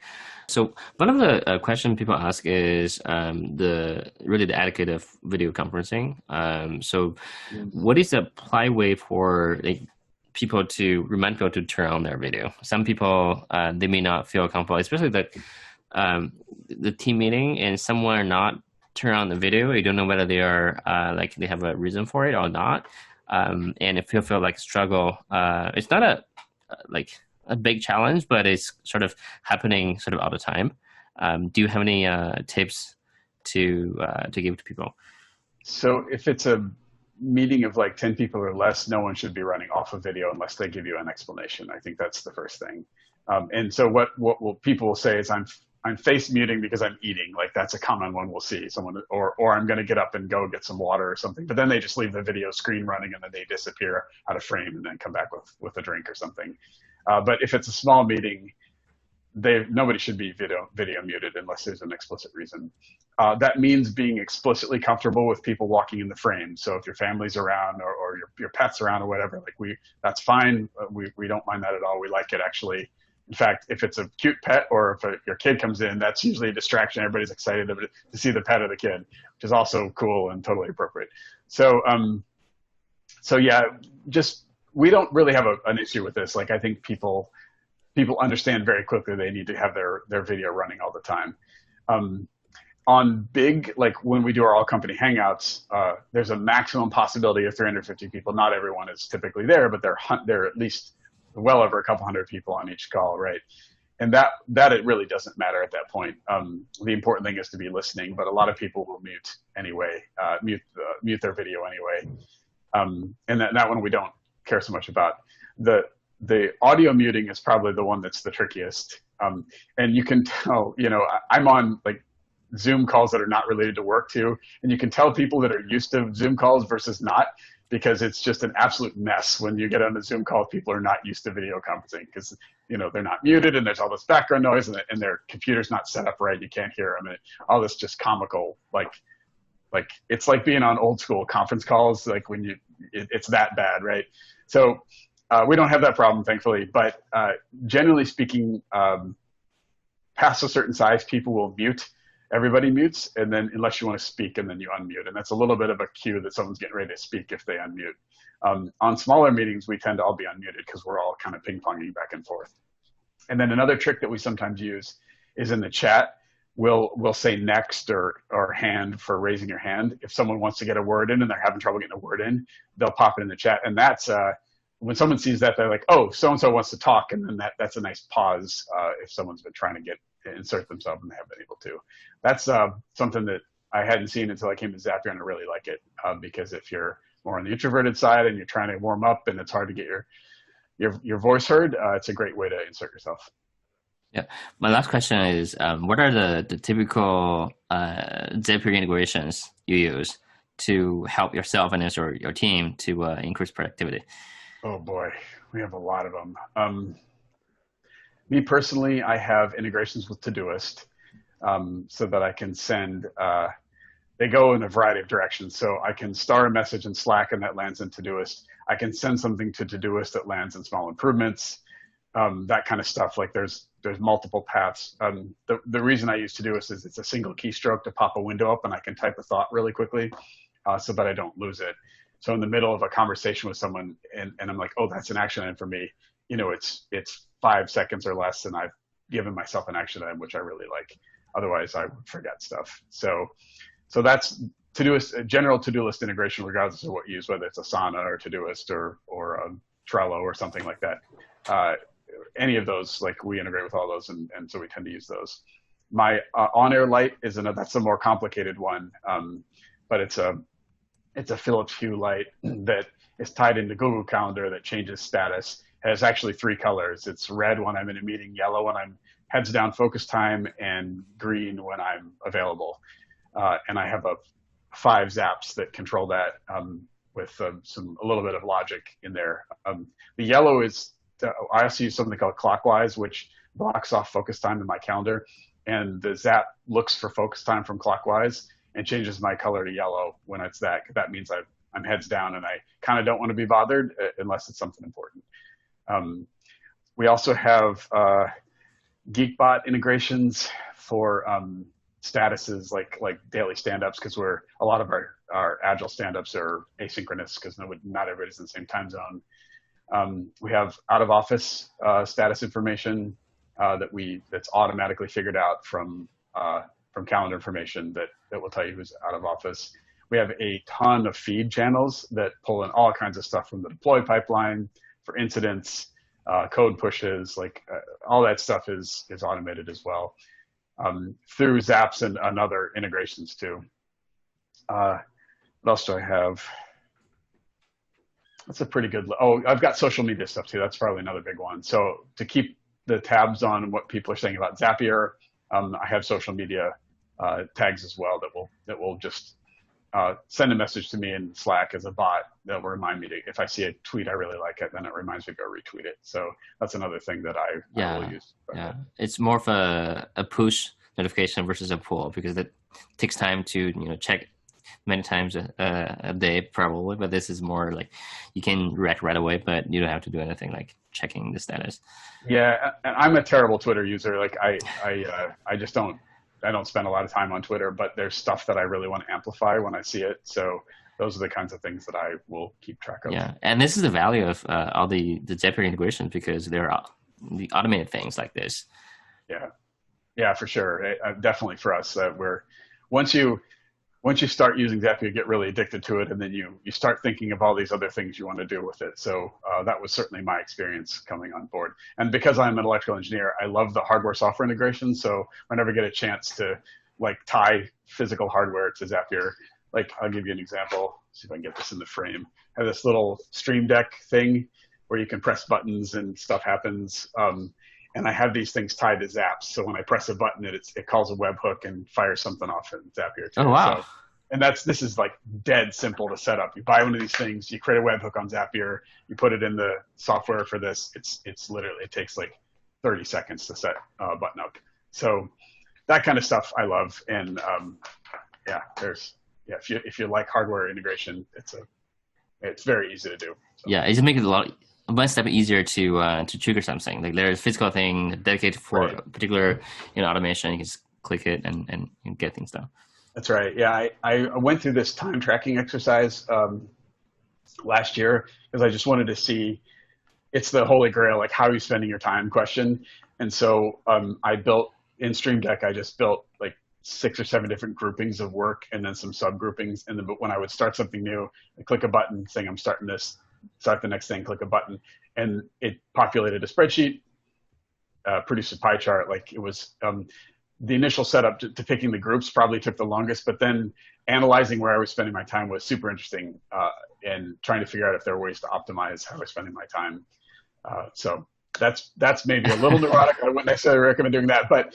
So one of the questions people ask is the etiquette of video conferencing. So what is the polite way for people to remind people to turn on their video? Some people they may not feel comfortable, especially the team meeting, and someone not turn on the video. You don't know whether they are they have a reason for it or not. And if you feel like struggle, it's not a big challenge, but it's sort of happening sort of all the time. Do you have any tips to give to people? So if it's a meeting of like 10 people or less, no one should be running off of video unless they give you an explanation. I think that's the first thing. And so what people will say is I'm face muting because I'm eating. Like that's a common one we'll see. Someone or I'm going to get up and go get some water or something. But then they just leave the video screen running and then they disappear out of frame and then come back with a drink or something. But if it's a small meeting, nobody should be video muted unless there's an explicit reason. That means being explicitly comfortable with people walking in the frame. So if your family's around or your pet's around or whatever, that's fine. We don't mind that at all. We like it actually. In fact, if it's a cute pet or if your kid comes in, that's usually a distraction. Everybody's excited to see the pet of the kid, which is also cool and totally appropriate. So yeah, we don't really have an issue with this. Like I think people understand very quickly they need to have their video running all the time. On big, like when we do our all company hangouts, there's a maximum possibility of 350 people. Not everyone is typically there, but they're at least well over a couple hundred people on each call, right? And that it really doesn't matter at that point. The important thing is to be listening, but a lot of people will mute anyway, mute their video anyway. And that one we don't care so much about. The audio muting is probably the one that's the trickiest. And you can tell, I'm on like Zoom calls that are not related to work too. And you can tell people that are used to Zoom calls versus not, because it's just an absolute mess when you get on a Zoom call. People are not used to video conferencing because, they're not muted and there's all this background noise and their computer's not set up right. You can't hear them. And all this just comical, like it's like being on old school conference calls, like when it's that bad, right? So we don't have that problem, thankfully. But generally speaking, past a certain size, people will mute. Everybody mutes, and then unless you want to speak, and then you unmute. And that's a little bit of a cue that someone's getting ready to speak if they unmute. On smaller meetings, we tend to all be unmuted because we're all kind of ping-ponging back and forth. And then another trick that we sometimes use is in the chat. we'll say next or hand for raising your hand. If someone wants to get a word in and they're having trouble getting a word in, they'll pop it in the chat. And that's when someone sees that, they're like, oh, so-and-so wants to talk. And then that's a nice pause if someone's been trying to insert themselves and they haven't been able to. That's something that I hadn't seen until I came to Zapier, and I really like it because if you're more on the introverted side and you're trying to warm up and it's hard to get your voice heard, it's a great way to insert yourself. Yeah. My last question is, what are the typical Zapier integrations you use to help yourself and your team to increase productivity? Oh boy, we have a lot of them. Me personally, I have integrations with Todoist so that I can send, they go in a variety of directions. So I can star a message in Slack and that lands in Todoist. I can send something to Todoist that lands in small improvements, that kind of stuff. Like there's multiple paths. The reason I use Todoist is it's a single keystroke to pop a window up and I can type a thought really quickly so that I don't lose it. So in the middle of a conversation with someone and I'm like, oh, that's an action item for me. You know, it's 5 seconds or less and I've given myself an action item, which I really like. Otherwise I would forget stuff. So that's Todoist, general to-do list integration, regardless of what you use, whether it's Asana or Todoist or Trello or something like that. Any of those, like we integrate with all those, and so we tend to use those. My on-air light that's a more complicated one, but it's a Philips Hue light that is tied into Google Calendar that changes status. It has actually 3 colors. It's red when I'm in a meeting, yellow when I'm heads down focus time, and green when I'm available. And I have 5 zaps that control that with a little bit of logic in there. The yellow is, I also use something called Clockwise, which blocks off focus time in my calendar. And the zap looks for focus time from Clockwise and changes my color to yellow when it's that. That means I'm heads down and I kind of don't want to be bothered unless it's something important. We also have Geekbot integrations for statuses like daily stand-ups, because a lot of our agile stand-ups are asynchronous because not everybody's in the same time zone. We have out of office status information that's automatically figured out from calendar information that will tell you who's out of office. We have a ton of feed channels that pull in all kinds of stuff from the deploy pipeline for incidents, code pushes, all that stuff is automated as well. Through Zaps and other integrations too. What else do I have? That's a pretty good, I've got social media stuff too. That's probably another big one. So to keep the tabs on what people are saying about Zapier, I have social media tags as well that will just send a message to me in Slack as a bot that will remind me if I see a tweet I really like it, then it reminds me to go retweet it. So that's another thing that I will use. Yeah, it's more of a push notification versus a pull, because it takes time to check many times a day probably, but this is more like you can react right away, but you don't have to do anything like checking the status. Yeah, and I'm a terrible Twitter user. Like I just don't spend a lot of time on Twitter, but there's stuff that I really want to amplify when I see it. So those are the kinds of things that I will keep track of. Yeah, and this is the value of all the Zapier integrations, because there are the automated things like this. Yeah, for sure. Definitely for us, once you start using Zapier, you get really addicted to it, and then you start thinking of all these other things you want to do with it. So that was certainly my experience coming on board. And because I'm an electrical engineer, I love the hardware-software integration. So whenever I get a chance to tie physical hardware to Zapier, I'll give you an example. See if I can get this in the frame. I have this little Stream Deck thing where you can press buttons and stuff happens. And I have these things tied to Zaps. So when I press a button, it calls a webhook and fires something off in Zapier too. Oh, wow. So, and this is dead simple to set up. You buy one of these things, you create a webhook on Zapier, you put it in the software for this. It's literally, it takes 30 seconds to set a button up. So that kind of stuff I love. And if you like hardware integration, it's very easy to do. So. Yeah, it just makes it one step easier to trigger something. Like there's a physical thing dedicated for a particular automation. You can just click it and get things done. That's right. Yeah, I went through this time tracking exercise last year because I just wanted to see. It's the holy grail, how are you spending your time question. And so I built in Stream Deck, I just built like 6 or 7 different groupings of work and then some subgroupings. And then, but when I would start something new, I click a button saying I'm starting this, start the next thing, click a button, and it populated a spreadsheet, produced a pie chart. Like it was, the initial setup to picking the groups probably took the longest, but then analyzing where I was spending my time was super interesting, and trying to figure out if there were ways to optimize how I was spending my time. So that's maybe a little neurotic. I wouldn't necessarily recommend doing that, but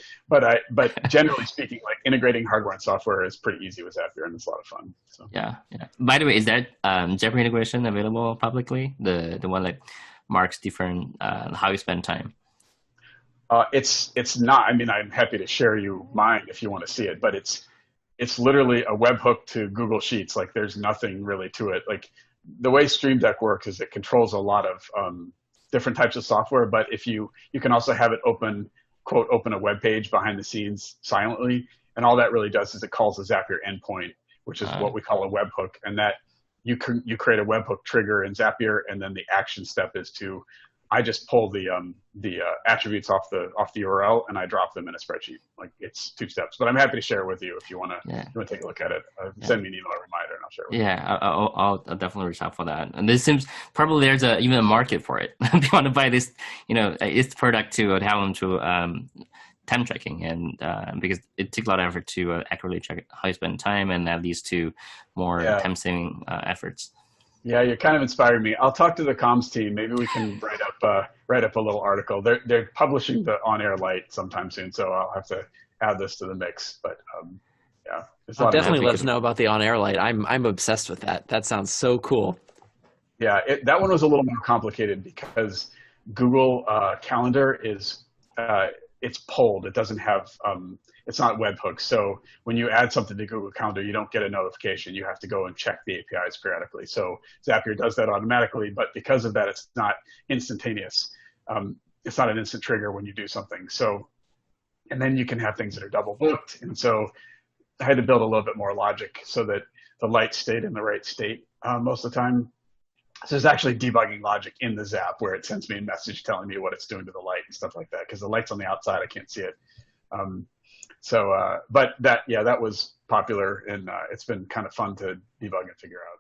generally speaking, like integrating hardware and software is pretty easy with Zapier, and it's a lot of fun. So Yeah. By the way, is that Zapier integration available publicly? The one that marks different how you spend time? It's not. I mean, I'm happy to share you mine if you want to see it, but it's literally a webhook to Google Sheets. Like there's nothing really to it. Like the way Stream Deck works is it controls a lot of different types of software, but if you can also have it open a web page behind the scenes silently, and all that really does is it calls a Zapier endpoint, which is what we call a webhook, and that you create a webhook trigger in Zapier, and then the action step is to I just pull the attributes off the URL and I drop them in a spreadsheet. Like it's 2 steps, but I'm happy to share it with you if you want to take a look at it. Send me an email reminder and I'll share it with you. Yeah, I'll definitely reach out for that. And this seems probably there's even a market for it. If you want to buy this, this product to have them to time tracking, and because it takes a lot of effort to accurately check how you spend time, and that leads to more time saving efforts. Yeah, you're kind of inspiring me. I'll talk to the comms team. Maybe we can write up a little article. They're publishing the on-air light sometime soon, so I'll have to add this to the mix. But yeah, definitely let us know about the on-air light. I'm obsessed with that. That sounds so cool. Yeah, that one was a little more complicated because Google Calendar is it's pulled. It doesn't have it's not webhooks. So when you add something to Google Calendar, you don't get a notification. You have to go and check the APIs periodically. So Zapier does that automatically, but because of that, it's not instantaneous. It's not an instant trigger when you do something. So, and then you can have things that are double booked. And so I had to build a little bit more logic so that the light stayed in the right state most of the time. So there's actually debugging logic in the Zap where it sends me a message telling me what it's doing to the light and stuff like that. Because the light's on the outside, I can't see it. But that was popular, and it's been kind of fun to debug and figure out.